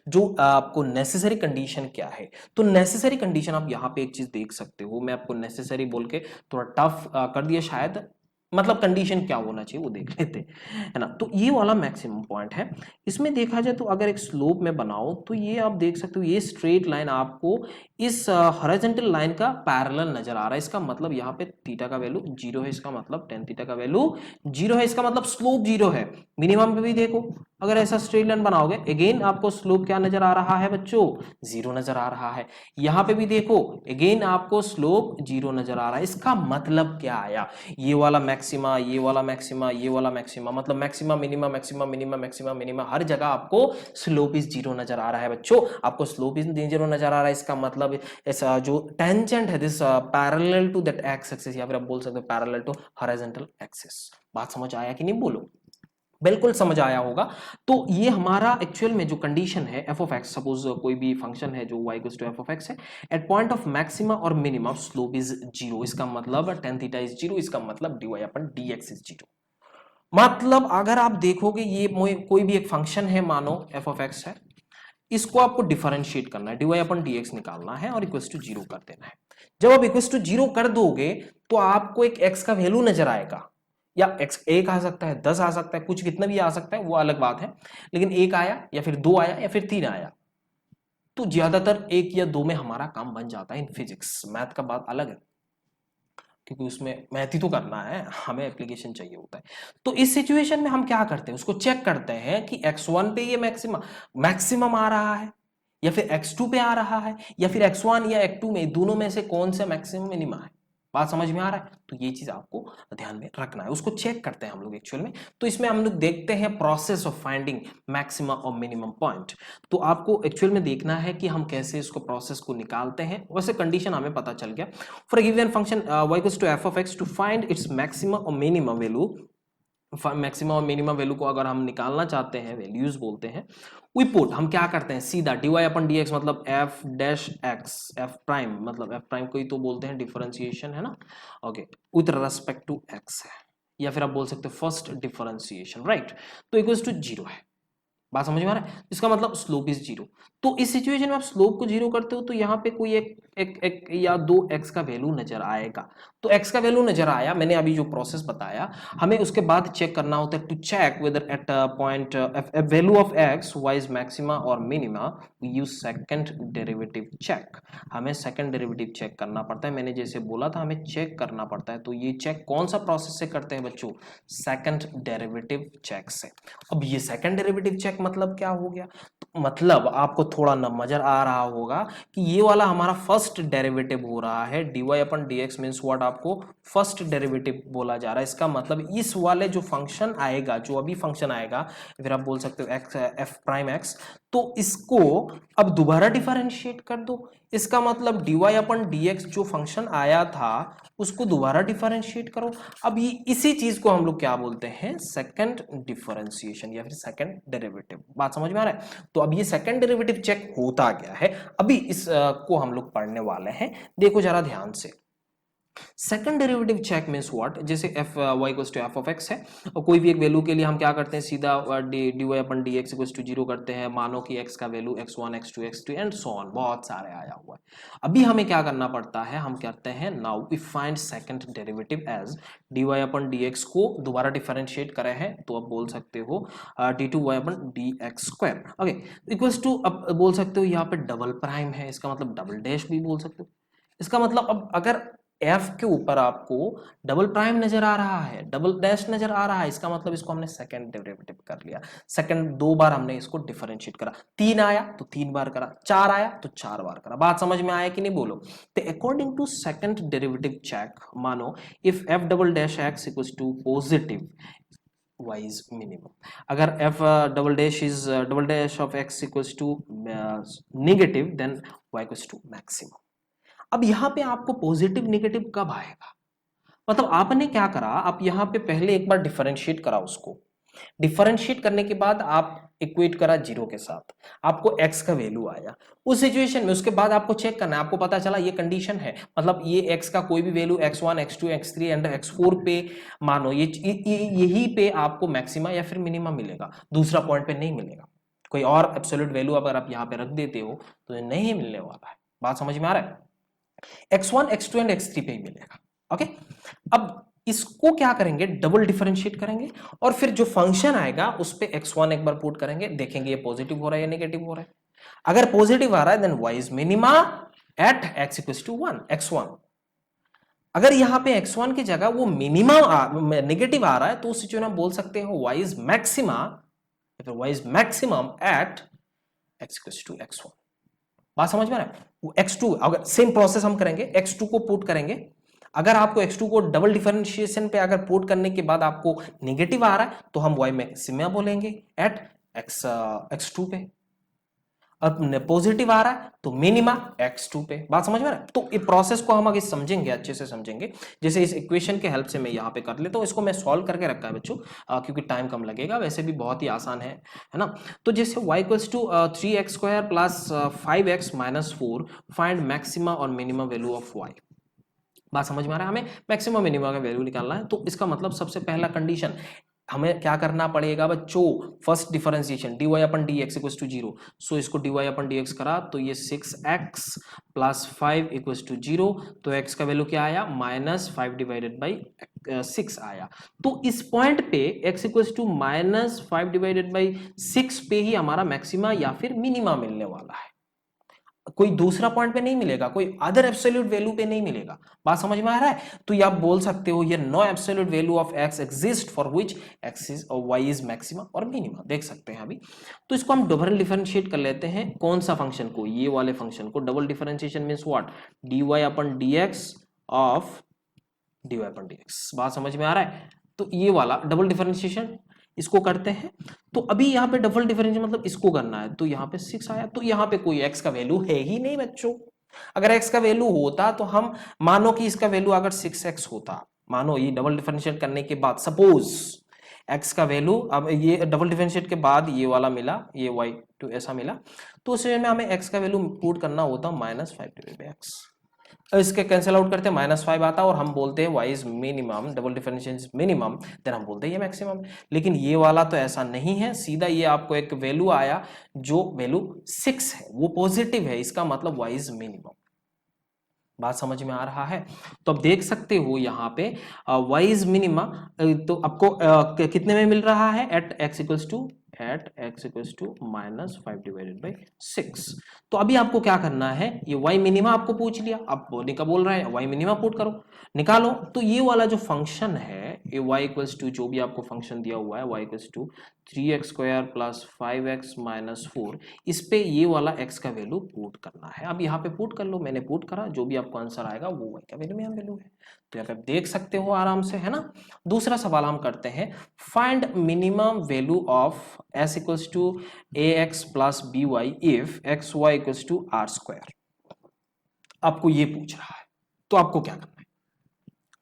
[SPEAKER 1] जो आपको नेसेसरी कंडीशन क्या है। तो नेसेसरी कंडीशन आप यहां पे एक चीज देख सकते हो, मैं आपको नेसेसरी बोल के थोड़ा टफ कर दिया शायद, मतलब कंडीशन क्या होना चाहिए वो देख लेते है ना। तो ये वाला मैक्सिमम पॉइंट है, इसमें देखा जाए तो अगर एक स्लोप में बनाओ तो ये आप देख सकते हो, ये स्ट्रेट लाइन आपको इस हॉरिजॉन्टल लाइन का पैरेलल नजर आ रहा है। इसका मतलब यहाँ पे थीटा का वैल्यू 0 है, इसका मतलब टेन थीटा का वैल्यू 0 है, इसका मतलब स्लोप 0 है। मिनिमम पे भी देखो, अगर ऐसा स्ट्रेट लाइन बनाओगे अगेन आपको स्लोप क्या नजर आ रहा है बच्चों, 0 नजर आ रहा है। यहाँ पे भी देखो अगेन आपको स्लोप 0 नजर आ रहा है। इसका मतलब क्या आया, ये वाला मैक्सिमा, ये वाला मैक्सिमा, ये वाला मैक्सिमा, मतलब maxima minima maxima minima maxima minima, हर जगह आपको स्लोप इज 0 नजर आ रहा है बच्चों, आपको स्लोप इज 0 नजर आ रहा है। इसका मतलब ऐसा जो टेंजेंट है this parallel to that x axis, या फिर आप बोल सकते हो पैरेलल टू हॉरिजॉन्टल एक्सिस। बात समझ आया कि नहीं, बोलो बिल्कुल समझ आया होगा। तो ये हमारा एक्चुअल में जो कंडीशन है एफ ऑफ एक्स, सपोज कोई भी फंक्शन है जो y equals to F of x है, एट पॉइंट ऑफ मैक्सिमा और मिनिमा स्लोप इज 0, इसका मतलब tan थीटा इज 0, इसका मतलब dy अपन dx इज 0। मतलब अगर आप देखोगे ये कोई भी एक फंक्शन है, मानो एफ ऑफ एक्स है, इसको आपको डिफरेंशिएट करना है, dy अपन dx निकालना है और इक्वल्स टू 0 कर देना है। जब आप इक्वल्स टू 0 कर दोगे तो आपको एक x का वैल्यू नजर आएगा, या x 1 आ सकता है, 10 आ सकता है, कुछ कितना भी आ सकता है वो अलग बात है, लेकिन 1 आया या फिर 2 आया या फिर 3 आया, तो ज्यादातर 1 या 2 में हमारा काम बन जाता है। इन फिजिक्स मैथ का बात अलग है, क्योंकि उसमें मैथ ही तो करना है, हमें एप्लीकेशन चाहिए होता है। तो इस सिचुएशन में हम क्या करते हैं, उसको चेक करते हैं कि x1 पे ये मैक्सिमम आ रहा है या फिर x2 पे आ रहा है या फिर x1 या x2 में, दोनों में से कौन सा मैक्सिमम मिनिमा है। बात समझ में आ रहा है, तो ये चीज आपको ध्यान में रखना है, उसको चेक करते हैं हम लोग एक्चुअल में। तो इसमें हम लोग देखते हैं प्रोसेस ऑफ फाइंडिंग मैक्सिमा और मिनिमम पॉइंट। तो आपको एक्चुअल में देखना है कि हम कैसे इसको प्रोसेस को निकालते हैं। वैसे कंडीशन हमें पता चल गया, for given function y equals to f of x, to find its maximum और मिनिमम वैल्यू मैक्सिमम और मिनिमम वैल्यू को अगर हम निकालना चाहते हैं, वैल्यूज बोलते हैं, वी पुट, हम क्या करते हैं सीधा dy अपन dx मतलब f dash x, f prime मतलब f प्राइम को ही तो बोलते हैं डिफरेंशिएशन, है ना, okay, with respect to x है, या फिर आप बोल सकते हो फर्स्ट डिफरेंशिएशन, राइट, तो इक्वल्स टू 0 है। बात समझ में आ रहा है, इसका मतलब स्लोप इज 0। तो इस सिचुएशन में आप स्लोप को 0 करते हो तो यहाँ पे कोई एक या दो x का वैल्यू नजर आएगा। तो x का वैल्यू नजर आया, मैंने अभी जो प्रोसेस बताया, हमें उसके बाद चेक करना होता है to check whether at point value of x y is maxima और minima, we use second derivative check. हमें सेकंड डेरिवेटिव चेक करना पड़ता है, मैंने जैसे बोला था हमें चेक करना पड़ता है, तो ये चेक कौन सा प्रोसेस से करते हैं बच्चों, सेकंड डेरिवेटिव चेक से। अब ये सेकंड डेरिवेटिव चेक मतलब क्या हो गया, तो मतलब आपको थोड़ा न नजर आ रहा होगा कि ये वाला हमारा फर्स्ट डेरिवेटिव हो रहा है, dy upon dx means what, आपको फर्स्ट डेरिवेटिव बोला जा रहा है। इसका मतलब इस वाले जो फंक्शन आएगा, जो अभी फंक्शन आएगा, फिर आप बोल सकते हो x f प्राइम x, तो इसको अब दोबारा डिफरेंशिएट कर दो। इसका मतलब dy अपन dx जो फंक्शन आया था उसको दोबारा डिफरेंशिएट करो। अब ये इसी चीज को हम लोग क्या बोलते हैं, सेकंड डिफरेंशिएशन या फिर सेकंड डेरिवेटिव। बात समझ में आ रहा है, तो अब ये सेकंड डेरिवेटिव चेक होता गया है, अभी इस को हम लोग पढ़ने वाले हैं, देखो जरा ध्यान से। Second derivative check means what, जैसे f y equals to f of x है, और कोई भी एक वैल्यू के लिए हम क्या करते हैं, सीधा dy upon dx equals to 0 करते हैं। मानो कि x का value x1 x2 x3 and so on, बहुत सारे आया हुआ है। अभी हमें क्या करना पड़ता है, हम कहते हैं now we find second derivative as dy upon dx को दोबारा डिफरेंशिएट करे हैं, तो आप बोल सकते हो d2y upon dx square, okay, equals to, अब बोल सकते हो यहाँ पे डबल प्राइम है, इसका मतलब डबल डैश भी बोल सकते हो। इसका मतलब अब अगर f के ऊपर आपको डबल प्राइम नजर आ रहा है, डबल डैश नजर आ रहा है, इसका मतलब इसको हमने सेकंड डेरिवेटिव कर लिया। सेकंड, दो बार हमने इसको डिफरेंशिएट करा, 3 आया तो 3 बार करा, 4 आया तो 4 बार करा। बात समझ में आया कि नहीं, बोलो। तो according to second derivative check, मानो if f double dash x equals to positive y is minimum, अगर f double dash is double dash of x equals to negative, then y equals to maximum. अब यहां पे आपको positive negative कब आएगा, मतलब आपने क्या करा, आप यहां पे पहले एक बार डिफरेंशिएट करा, उसको डिफरेंशिएट करने के बाद आप इक्वेट करा 0 के साथ, आपको x का वैल्यू आया उस सिचुएशन में। उसके बाद आपको चेक करना है, आपको पता चला ये कंडीशन है, मतलब ये x का कोई भी value x1 x2 x3 and x4 पे मानो यही पे आपको मैक्सिमा या फिर मिनिमा मिलेगा, दूसरा पॉइंट पे नहीं मिलेगा। कोई और एब्सोल्यूट वैल्यू अगर आप यहाँ पे रख देते हो तो ये नहीं मिलने वाला है। बात समझ में आ रहा है, x1 x2 एंड x3 पे ही मिलेगा, ओके। अब इसको क्या करेंगे, डबल डिफरेंशिएट करेंगे, और फिर जो फंक्शन आएगा उस पे x1 एक बार पुट करेंगे, देखेंगे ये पॉजिटिव हो रहा है या नेगेटिव हो रहा है। अगर पॉजिटिव आ रहा है then y is minima at x equals to 1 x1। अगर यहां पे x1 की जगह वो मिनिमा नेगेटिव आ रहा है तो उस सिचुएशन में बोल सकते हो y इज मैक्सिमा, या फिर y is maximum at x equals to x1। बात समझ में आ रहा है, x2 अगर सेम प्रोसेस हम करेंगे, x2 को पुट करेंगे। अगर आपको x2 को डबल डिफरेंशिएशन पे अगर पुट करने के बाद आपको नेगेटिव आ रहा है तो हम y मैक्सिमा बोलेंगे एट x2 पे, और पॉजिटिव आ रहा है तो मिनिमा x2 पे। बात समझ में आ रहा है, तो ये प्रोसेस को हम आगे समझेंगे, अच्छे से समझेंगे। जैसे इस इक्वेशन के हेल्प से मैं यहाँ पे कर लेता हूँ, इसको मैं सॉल्व करके रखा है बच्चों, क्योंकि टाइम कम लगेगा, वैसे भी बहुत ही आसान है ना। तो जैसे y equals to 3x square plus 5x minus 4, find maxima और मिनिमम वैल्यू ऑफ y। बात समझ में आ रहा है, हमें मैक्सिमम मिनिमम का वैल्यू निकालना है। तो इसका मतलब सबसे पहला कंडीशन हमें क्या करना पड़ेगा बच्चों, first differentiation dy upon dx equals to 0, so इसको dy अपन dx करा तो ये 6x प्लस 5 इक्वल्स टू 0, तो x का वैल्यू क्या आया, माइनस 5 डिवाइडेड बाई 6 आया। तो इस पॉइंट पे x equals to minus 5 divided by 6 पे ही हमारा मैक्सिमा या फिर मिनिमा मिलने वाला है, कोई दूसरा पॉइंट पे नहीं मिलेगा, कोई अदर एब्सोल्यूट वैल्यू पे नहीं मिलेगा। बात समझ में आ रहा है, तो ये आप बोल सकते हो ये no absolute value of x exist for which x is और y इज मैक्सिमा और मिनिमा, देख सकते हैं अभी। तो इसको हम डबल डिफरेंशिएट कर लेते हैं, कौन सा फंक्शन को, ये वाले फंक्शन को। Double differentiation means what, dy upon dx of dy upon dx। बात समझ में आ रहा है, तो ये वाला डबल डिफरेंशिएशन इसको करते हैं। तो अभी यहाँ पे डबल डिफरेंशिएशन मतलब इसको करना है, तो यहाँ पे 6 आया, तो यहाँ पे कोई x का वैल्यू है ही नहीं बच्चों। अगर x का वैल्यू होता तो हम मानो कि इसका वैल्यू अगर 6x होता, मानो ये डबल डिफरेंशिएट करने के बाद सपोज x का वैल्यू, अब ये डबल डिफरेंशिएट के बाद ये वाला मिला, ये y2 ऐसा मिला, तो उस में हमें x का वैल्यू पुट करना होता -5/x। इसके कैंसिल आउट करते हैं, -5 आता और हम बोलते हैं y is minimum, double differentiation is minimum, then हम बोलते हैं ये मैक्सिमम। लेकिन ये वाला तो ऐसा नहीं है, सीधा ये आपको एक वैल्यू आया जो वैल्यू 6 है, वो पॉजिटिव है, इसका मतलब y इज मिनिमम। बात समझ में आ रहा है? तो अब देख सकते हो यहाँ पे y इज मिनिमा, तो आपको कितने में मिल रहा है, एट x इक्वल्स टू -5/6। तो अभी आपको क्या करना है, ये y मिनिमा आपको पूछ लिया, अब बोलने का बोल रहा है y मिनिमा पुट करो, निकालो। तो ये वाला जो फंक्शन है, ये y इक्वल्स टू, जो भी आपको फंक्शन दिया हुआ है y equals to 3x² + 5x - 4, इस पे ये वाला x का वैल्यू पुट करना है। अब यहाँ पे पुट कर लो, मैंने पुट करा, जो भी आपको आंसर आएगा वो y का वैल्यू में वैल्यू है। तो यहाँ पे देख सकते हो आराम से, है ना। दूसरा सवाल हम करते हैं, find minimum value of s equals to ax + by if xy equals to r²। आपको ये पूछ रहा है, तो आपको क्या करना है,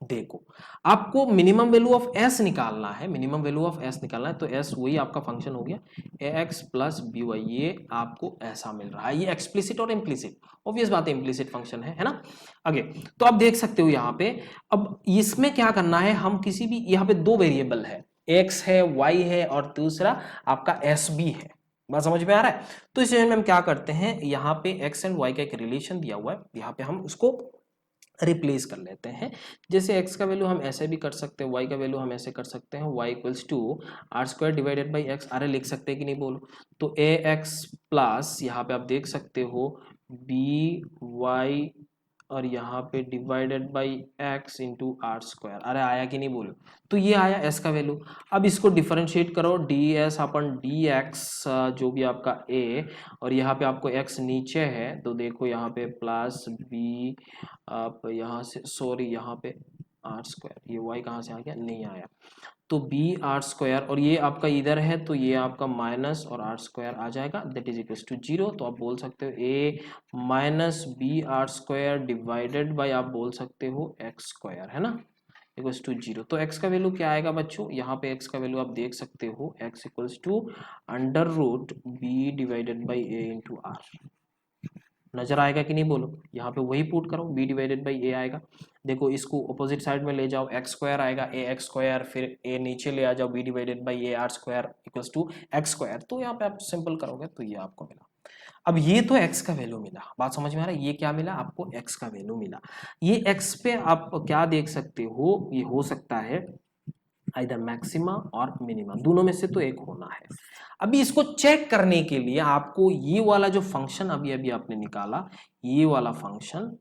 [SPEAKER 1] देखो आपको मिनिमम वैल्यू ऑफ s निकालना है, मिनिमम वैल्यू ऑफ s निकालना है, तो s वही आपका फंक्शन हो गया ax + by, ये आपको ऐसा मिल रहा है। ये एक्सप्लिसिट और इम्प्लिसिट, ऑब्वियस बात है, इम्प्लिसिट फंक्शन है ना। आगे तो आप देख सकते हो यहाँ पे, अब इसमें क्या करना है, हम किसी भी, यहाँ पे दो वेरिएबल है, x है, y है, और दूसरा आपका s भी है। बात समझ में आ रहा है? तो इस में हम क्या करते हैं, यहाँ पे x एंड y का एक रिलेशन दिया हुआ है, यहाँ पे हम उसको रिप्लेस कर लेते हैं। जैसे x का वैल्यू हम ऐसे भी कर सकते हैं, y का वैल्यू हम ऐसे कर सकते हैं, y equals to r² divided by x। अरे लिख सकते हैं कि नहीं बोलो, तो ax प्लस यहाँ पे आप देख सकते हो by, और यहाँ पे divided by x into r²। अरे आया कि नहीं बोलो, तो ये आया s का वैल्यू। अब इसको डिफरेंशिएट करो, ds अपन dx, जो भी आपका a, और यहाँ पे आपको x नीचे है, तो देखो यहाँ पे प्लस b, आप यहाँ से, सॉरी यहाँ पे r², ये y कहाँ से आ गया, नहीं आया, तो br², और ये आपका इधर है, तो ये आपका माइनस और r² आ जाएगा, दैट इज इक्वल्स टू 0। तो आप बोल सकते हो a minus br² divided by, आप बोल सकते हो x², है ना, इक्वल्स टू 0। तो x का वैल्यू क्या आएगा बच्चों, यहाँ पे x का वैल्यू आप देख सकते हो, x equals to √b divided by a into r। नजर आएगा कि नहीं बोलो, यहाँ पे वही पुट करो, b डिवाइडेड बाई a आएगा। देखो इसको अपोजिट साइड में ले जाओ, x² आएगा, ax², फिर a नीचे ले आ जाओ, b divided by a r² equals to x²। तो यहाँ पे आप सिंपल करोगे तो ये आपको मिला। अब ये तो x का वैल्यू मिला, बात समझ में आ रहा है, ये क्या मिला आपको, x का वैल्यू मिला। ये x पे आप क्या देख सकते हो, ये हो सकता है आइदर मैक्सिमा और मिनिमा, दोनों में से तो एक होना है। अभी इसको चेक करने के लिए आपको ये वाला जो फंक्शन अभी अभी आपने निकाला, ये वाला फंक्शन,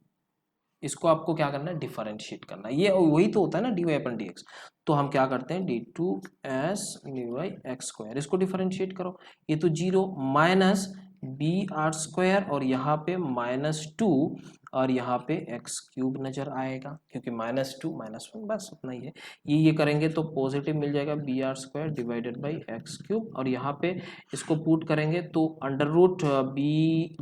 [SPEAKER 1] इसको आपको क्या करना है, डिफरेंशिएट करना है। ये वही तो होता है ना dy/dx। तो हम क्या करते हैं, d2s dy(x²), इसको डिफरेंशिएट करो, ये तो 0 माइनस br², और यहाँ पे -2, और यहाँ पे x³ नजर आएगा, क्योंकि -2 -1, बस उतना ही है। ये करेंगे तो पॉजिटिव मिल जाएगा br² डिवाइडेड बाई x³, और यहाँ पे इसको पुट करेंगे तो √b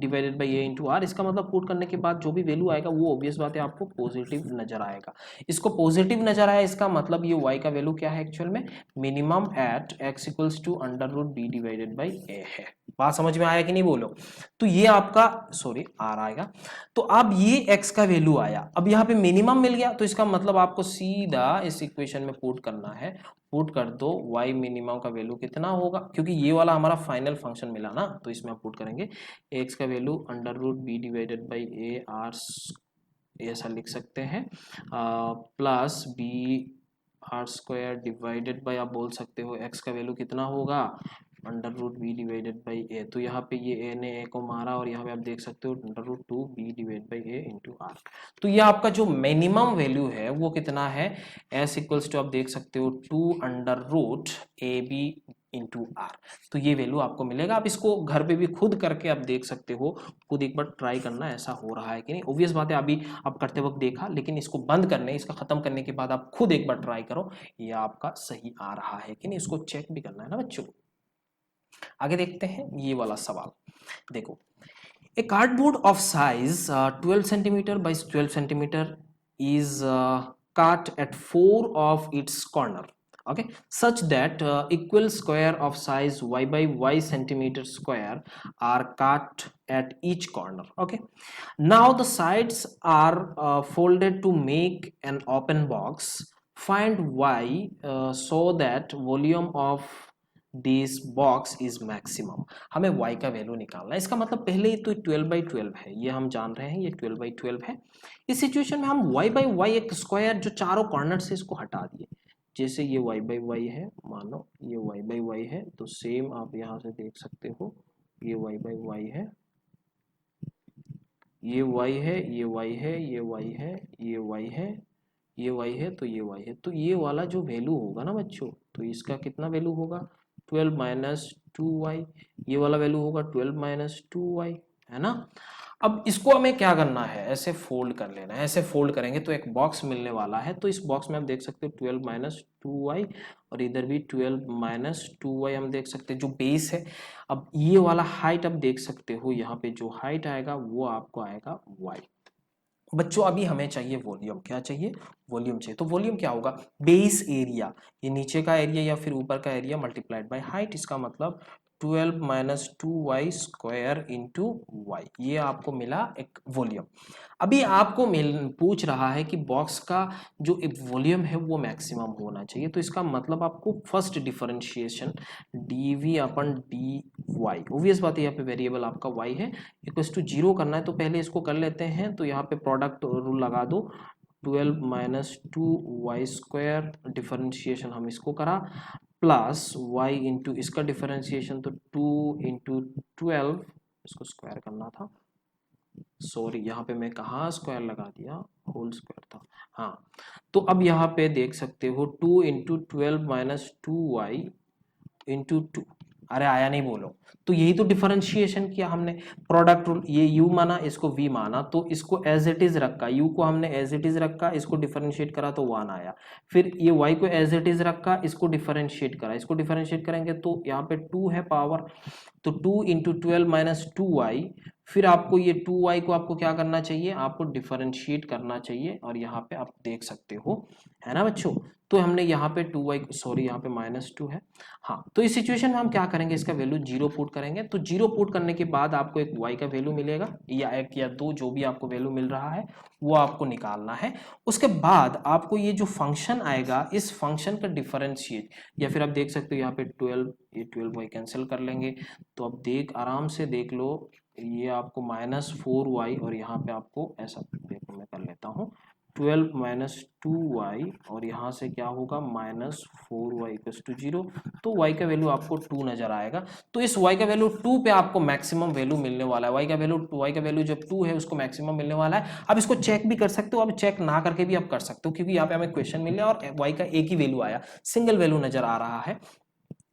[SPEAKER 1] divided by a into r. इसका मतलब पुट करने के बाद जो भी वैल्यू आएगा वो ऑब्वियस बात है आपको पॉजिटिव नजर आएगा। इसको पॉजिटिव नजर आया, इसका मतलब ये y का वैल्यू क्या है एक्चुअल में, minimum at x equals to √b divided by a है। बात समझ में आया कि नहीं बोलो, तो ये आपका, सॉरी आर आएगा, तो अब ये x का वैल्यू आया, अब यहाँ पे मिनिमम मिल गया, तो इसका मतलब आपको सीधा इस इक्वेशन में पुट करना है, पुट कर दो y मिनिमम का वैल्यू कितना होगा, क्योंकि ये वाला हमारा फाइनल फंक्शन मिला ना, तो इसमें हम पुट करेंगे x का value √b divided by a r, ऐसा लिख सकते हैं, प्लस br² डिवाइडेड बाई, आप बोल सकते हो x का वैल्यू कितना होगा, √b डिवाइडेड बाई a। तो यहाँ पे ये a ने a को मारा, और यहाँ पे आप देख सकते हो √2b divide by a into r. तो ये आपका जो मिनिमम वैल्यू है वो कितना है, s इक्वल्स टू आप देख सकते हो 2√ab इंटू आर। तो ये वैल्यू आपको मिलेगा। आप इसको घर पे भी खुद करके आप देख सकते हो, खुद एक बार ट्राई करना ऐसा हो रहा है कि नहीं। ऑब्वियस बात है अभी आप करते वक्त देखा, लेकिन इसको बंद करने, इसका खत्म करने के बाद आप खुद एक बार ट्राई करो, ये आपका सही आ रहा है कि नहीं, इसको चेक भी करना है ना बच्चों। आगे देखते हैं ये वाला सवाल, देखो a cardboard of size 12 centimetre by 12 centimetre is cut at 4 of its corner okay, such that equal square of size y by y centimeter square are cut at each corner. Okay, now the sides are folded to make an open box. Find y so that volume of this box is maximum. हमें y का value निकालना है। इसका मतलब पहले ही तो 12/12 है, ये हम जान रहे हैं, ये 12/12 है। इस सिचुएशन में हम y बाई वाई एक स्क्वायर जो चारों कॉर्नर से इसको हटा दिए, जैसे ये y बाई वाई है, मानो ये y बाई वाई है, तो सेम आप यहाँ से देख सकते हो, ये y बाई वाई है, ये y है, ये y है, ये y है, ये y है, ये y है, तो ये y है। तो ये वाला जो वैल्यू होगा ना बच्चों, तो इसका कितना वैल्यू होगा, 12 माइनस 2y। ये वाला वैल्यू होगा 12 माइनस 2y, है ना। अब इसको हमें क्या करना है, ऐसे फोल्ड कर लेना है। ऐसे फोल्ड करेंगे तो एक बॉक्स मिलने वाला है। तो इस बॉक्स में आप देख सकते हो 12 माइनस 2y, और इधर भी 12 माइनस 2y हम देख सकते हैं, जो बेस है। अब ये वाला हाइट आप देख सकते हो, यहाँ पे जो हाइट आएगा वो आपको आएगा y। बच्चों अभी हमें चाहिए वॉल्यूम। क्या चाहिए, वॉल्यूम चाहिए। तो वॉल्यूम क्या होगा, बेस एरिया, ये नीचे का एरिया या फिर ऊपर का एरिया मल्टीप्लाइड बाय हाइट। इसका मतलब 12 minus 2y square into Y, ये आपको मिला एक वॉल्यूम। अभी आपको पूछ रहा है कि बॉक्स का जो वॉल्यूम है वो मैक्सिमम होना चाहिए। तो इसका मतलब आपको फर्स्ट डिफरेंशिएशन dv अपन dy, ऑब्वियस बात है, यहाँ पे वेरिएबल आपका y है, इक्वल्स टू 0 करना है। तो पहले इसको कर लेते हैं। तो यहाँ पे प्रोडक्ट रूल लगा दो, 12 माइनस 2y स्क्वायर, डिफरेंशिएशन हम इसको करा, प्लस y इंटू इसका डिफरेंशिएशन, तो 2 इंटू 12, इसको स्क्वायर करना था, सॉरी यहाँ पे मैं कहाँ स्क्वायर लगा दिया, होल स्क्वायर था। हाँ, तो अब यहाँ पे देख सकते हो 2 इंटू 12 माइनस 2y इंटू 2, अरे आया नहीं बोलो। तो यही तो डिफरेंशिएशन किया हमने, प्रोडक्ट रूल, ये u माना, इसको v माना, तो इसको एज इट इज रखा, u को हमने एज इट इज रखा, इसको डिफरेंशिएट करा तो 1 आया। फिर ये y को एज इट इज रखा, इसको डिफरेंशिएट करा, इसको डिफरेंशिएट करेंगे तो यहाँ पे 2 है पावर, तो 2 इंटू 12 माइनस 2y। फिर आपको ये 2y को आपको क्या करना चाहिए, आपको डिफरेंशिएट करना चाहिए, और यहाँ पे आप देख सकते हो, है ना बच्चों। तो हमने यहाँ पे 2y, सॉरी यहाँ पे -2 है। हाँ, तो इस सिचुएशन में हम क्या करेंगे, इसका वैल्यू 0 पुट करेंगे। तो 0 पुट करने के बाद आपको एक y का वैल्यू मिलेगा, या एक या दो, जो भी आपको वैल्यू मिल रहा है वो आपको निकालना है। उसके बाद आपको ये जो फंक्शन आएगा, इस फंक्शन का डिफरेंशिएट, या फिर आप देख सकते हो यहाँ पे 12, ये 12y कैंसिल कर लेंगे। तो अब आराम से देख लो, ये आपको -4y, और यहाँ पे आपको ऐसा, देखो मैं कर लेता हूँ, 12 माइनस 2y, और यहाँ से क्या होगा -4y इक्वल्स टू 0। तो y का वैल्यू आपको 2 नजर आएगा। तो इस y का वैल्यू 2 पे आपको मैक्सिमम वैल्यू मिलने वाला है। y का वैल्यू जब 2 है उसको मैक्सिमम मिलने वाला है। अब इसको चेक भी कर सकते हो, अब चेक ना करके भी आप कर सकते हो, क्योंकि यहाँ पे हमें क्वेश्चन मिल गया और y का एक ही वैल्यू आया, सिंगल वैल्यू नजर आ रहा है।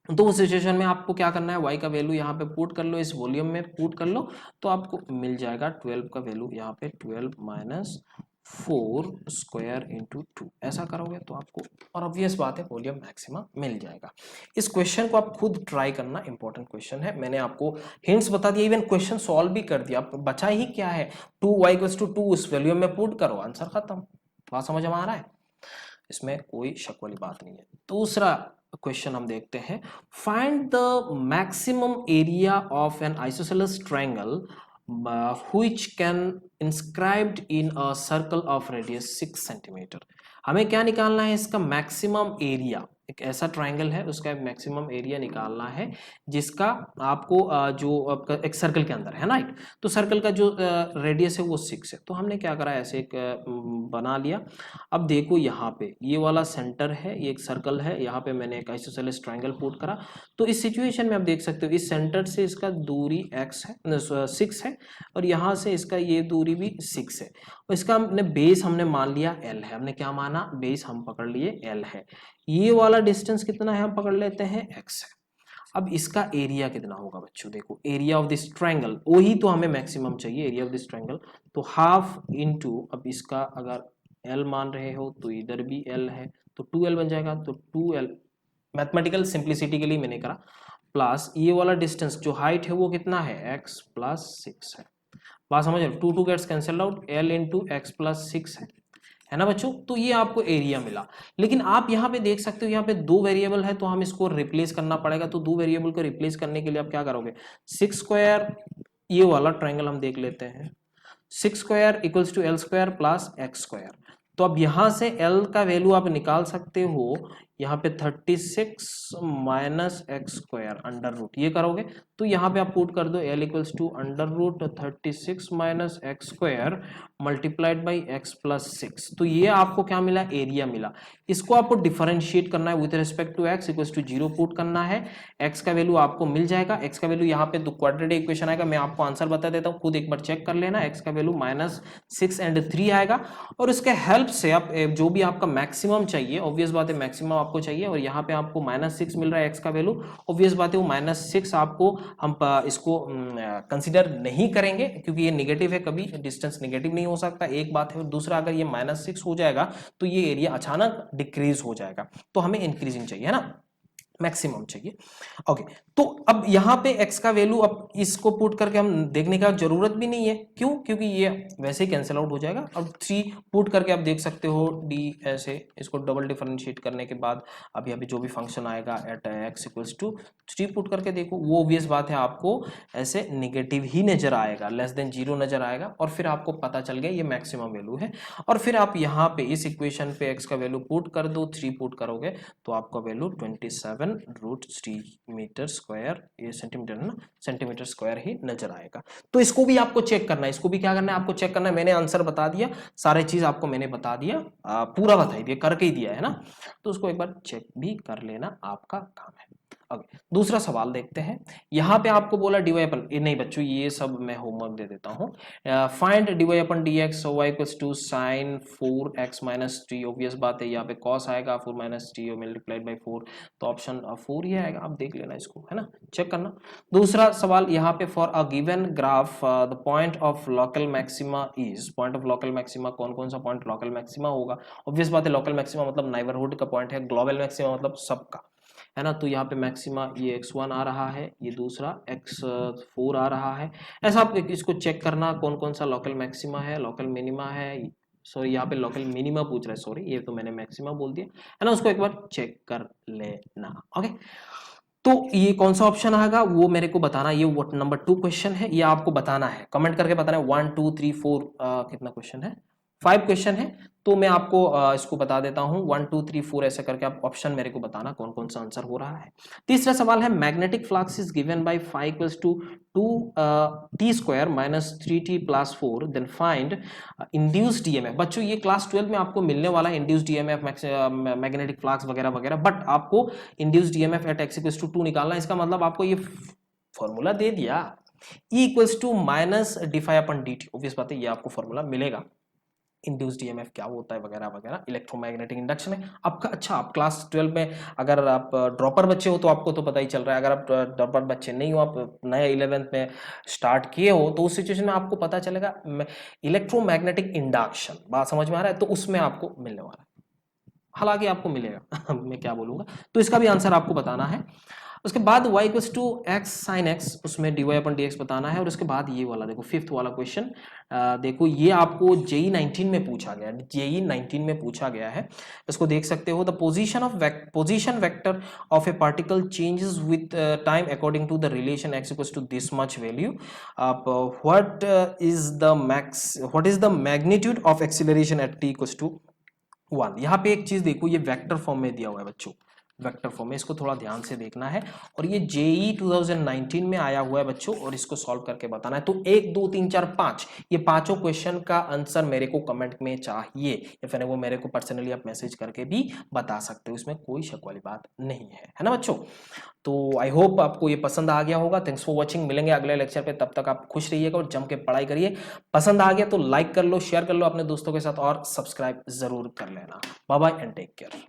[SPEAKER 1] तो उस सिचुएशन में आपको क्या करना है, y का वैल्यू यहाँ पे पुट कर लो, इस वॉल्यूम में पुट कर लो, तो आपको मिल जाएगा 12 का वैल्यू यहाँ पे 12 माइनस 4 स्क्वायर इंटू 2, ऐसा करोगे तो आपको, और ऑब्वियस बात है, वॉल्यूम मैक्सिमम मिल जाएगा। इस क्वेश्चन को आप खुद ट्राई करना, इंपॉर्टेंट क्वेश्चन है, मैंने आपको हिंट्स बता दिया, इवन क्वेश्चन सॉल्व भी कर दिया। बचा ही क्या है, 2y इक्वल्स टू 2 उस वैल्यूम में पुट करो, आंसर खत्म। बात समझ में आ रहा है, इसमें कोई शक वाली बात नहीं है। दूसरा क्वेश्चन हम देखते हैं, find the maximum area of N isosceles triangle which can inscribed in a circle of radius 6 centimetre. हमें क्या निकालना है, इसका मैक्सिमम एरिया। एक ऐसा ट्रायंगल है, उसका मैक्सिमम एरिया निकालना है, जिसका आपको जो आपका एक सर्कल के अंदर है ना, तो सर्कल का जो रेडियस है वो 6 है। तो हमने क्या करा, ऐसे एक बना लिया। अब देखो यहाँ पे ये वाला सेंटर है, ये एक सर्कल है, यहाँ पे मैंने एक आइसोसेलेस ट्रायंगल पुट करा। तो इस सिचुएशन में आप देख सकते हो, इस सेंटर से इसका दूरी x है, 6 है, और यहाँ से इसका ये दूरी भी 6 है। और इसका हमने बेस हमने मान लिया l है। हमने क्या माना, बेस हम पकड़ लिए l है। ये वाला डिस्टेंस कितना है हम पकड़ लेते हैं x है। अब इसका एरिया कितना होगा बच्चों, देखो एरिया ऑफ दिस ट्रायंगल, वही तो हमें मैक्सिमम चाहिए, एरिया ऑफ दिस ट्रायंगल। तो हाफ इंटू, अब इसका अगर l मान रहे हो तो इधर भी l है, तो 2l बन जाएगा। तो 2l, मैथमेटिकल सिंप्लिसिटी के लिए मैंने करा, प्लस ये वाला डिस्टेंस जो हाइट है वो कितना है, x प्लस 6 है। बात समझ रहे, 2 2 gets cancel out, l into x plus 6 है। है ना बच्चों। तो ये आपको एरिया मिला। लेकिन आप यहाँ पे देख सकते हो, यहाँ पे दो वेरिएबल है तो हम इसको रिप्लेस करना पड़ेगा। तो दो वेरिएबल को रिप्लेस करने के लिए आप क्या करोगे, 6 स्क्वायर, ये वाला ट्रायंगल हम देख लेते हैं, 6 square equals to l square plus x square. तो अब यहां से एल का वैल्यू आप निकाल सकते हो, यहाँ पे 36 minus x square under root, ये करोगे तो यहाँ पे आप पुट कर दो l equals to under root 36 minus x square multiplied by x plus 6। तो ये आपको क्या मिला, एरिया मिला। इसको आपको डिफरेंशिएट करना है with respect to x equals to 0 put करना है। एक्स का वैल्यू आपको मिल जाएगा, एक्स का वैल्यू यहाँ पे क्वाड्रेटिक इक्वेशन आएगा, मैं आपको आंसर बता देता हूँ, खुद एक बार चेक कर लेना। एक्स का वैल्यू -6 एंड 3 आएगा, और इसके हेल्प से आप जो भी आपका मैक्सिमम चाहिए, ऑब्वियस बात है मैक्सिमम आपको चाहिए, और यहाँ पे आपको -6 मिल रहा है एक्स का वैल्यू, ऑब्वियस बात है वो -6 आपको हम इसको कंसीडर नहीं करेंगे क्योंकि ये नेगेटिव है, कभी डिस्टेंस नेगेटिव नहीं हो सकता, एक बात है। और दूसरा, अगर ये -6 हो जाएगा तो ये एरिया अचानक डिक्रीज हो जाएगा, तो हमें इंक्रीजिंग चाहिए, है ना, मैक्सिमम चाहिए। ओके, तो अब यहाँ पे x का वैल्यू, अब इसको पुट करके हम देखने का जरूरत भी नहीं है, क्यों, क्योंकि ये वैसे ही कैंसिल आउट हो जाएगा। अब 3 पुट करके आप देख सकते हो d, ऐसे इसको डबल डिफरेंशिएट करने के बाद अब यहाँ पे जो भी फंक्शन आएगा at x equals to 3 put करके देखो, वो ऑब्वियस बात है आपको ऐसे निगेटिव ही नजर आएगा, लेस देन 0 नजर आएगा, और फिर आपको पता चल गया ये मैक्सिमम वैल्यू है। और फिर आप यहाँ पे इस इक्वेशन पे x का वैल्यू पुट कर दो, 3 पुट करोगे तो आपका वैल्यू 27√3 मीटर स्क्वायर, ये सेंटीमीटर है ना, सेंटीमीटर स्क्वायर ही नजर आएगा। तो इसको भी आपको चेक करना है, इसको भी क्या करना है आपको चेक करना है। मैंने आंसर बता दिया, सारे चीज आपको मैंने बता दिया, पूरा बता दिया, करके ही दिया है ना, तो उसको एक बार चेक भी कर लेना, आपका काम है। ओके, दूसरा सवाल देखते हैं। यहाँ पे आपको बोला dy अपन, नहीं बच्चों ये सब मैं होमवर्क दे देता हूँ। Find dy upon dx y equals to sine 4x minus 3, obvious बात है यहाँ पे cos आएगा 4 माइनस 3 मल्टीप्लाइड बाई 4, तो ऑप्शन 4 ही आएगा, आप देख लेना इसको, है ना, चेक करना। दूसरा सवाल यहाँ पे, for a given graph the point of local maxima is, point of local maxima कौन कौन सा पॉइंट लोकल मैक्सिमा होगा, ऑब्वियस बात है लोकल मैक्सिमा मतलब नाइबरहुड का पॉइंट है, ग्लोबल मैक्सिमा मतलब सबका, है ना। तो यहाँ पे मैक्सिमा ये x1 आ रहा है, ये दूसरा x4 आ रहा है। ऐसा आप इसको चेक करना कौन कौन सा लोकल मैक्सिमा है, लोकल मिनिमा है, सॉरी यहाँ पे लोकल मिनिमा पूछ रहा है, सॉरी ये तो मैंने मैक्सिमा बोल दिया, है ना, उसको एक बार चेक कर लेना। ओके, तो ये कौन सा ऑप्शन आएगा वो मेरे को बताना, ये व्हाट नंबर 2 क्वेश्चन है, ये आपको बताना है, कमेंट करके बताना है। 1 2 3 4 कितना क्वेश्चन है, 5 क्वेश्चन है, तो मैं आपको इसको बता देता हूं 1 2 3 4 ऐसे करके आप ऑप्शन मेरे को बताना कौन कौन सा आंसर हो रहा है। तीसरा सवाल है, magnetic flux is given by φ equals to 2t square minus 3t plus 4, then find induced EMF. बच्चों ये क्लास 12 में आपको मिलने वाला है इंड्यूस्ड ईएमएफ, मैग्नेटिक फ्लक्स वगैरह वगैरह, बट आपको induced EMF at x equals to 2 निकालना है। इसका मतलब आपको ये फॉर्मूला दे दिया, E equals to minus d phi upon d t, obvious बात है ये आपको फॉर्मूला मिलेगा। इंड्यूस्ड ईएमएफ क्या होता है वगैरह वगैरह, इलेक्ट्रोमैग्नेटिक इंडक्शन है आपका। अच्छा, आप क्लास 12 में अगर आप ड्रॉपर बच्चे हो तो आपको तो पता ही चल रहा है, अगर आप ड्रॉपर बच्चे नहीं हो, आप नए 11th में स्टार्ट किए हो, तो उस सिचुएशन में आपको पता चलेगा इलेक्ट्रोमैग्नेटिक इंडक्शन, बात समझ में आ रहा है, तो उसमें आपको मिलने वाला है, हालांकि आपको मिलेगा मैं क्या बोलूंगा, तो इसका भी आंसर आपको बताना है। उसके बाद y equals to x sine x, उसमें dy अपन dx बताना है। और उसके बाद ये वाला देखो, 5th वाला क्वेश्चन देखो, ये आपको जेई 19 में पूछा गया, जेई 19 में पूछा गया है, इसको देख सकते हो। The position vector of a particle changes with time according to the relation x equals to this much value, what is the magnitude of acceleration at t equals to 1। यहाँ पे एक चीज देखो, ये वेक्टर फॉर्म में दिया हुआ है बच्चों, वेक्टर फॉर्म में, इसको थोड़ा ध्यान से देखना है, और ये जेई 2019 में आया हुआ है बच्चों, और इसको सॉल्व करके बताना है। तो 1 2 3 4 5 ये पांचों क्वेश्चन का आंसर मेरे को कमेंट में चाहिए, या फिर वो मेरे को पर्सनली आप मैसेज करके भी बता सकते हो, इसमें कोई शक वाली बात नहीं है ना बच्चों। तो आई होप आपको ये पसंद आ गया होगा। थैंक्स फॉर वॉचिंग, मिलेंगे अगले लेक्चर पे, तब तक आप खुश रहिएगा और जम के पढ़ाई करिए। पसंद आ गया तो लाइक कर लो, शेयर कर लो अपने दोस्तों के साथ, और सब्सक्राइब जरूर कर लेना। Bye bye and take care.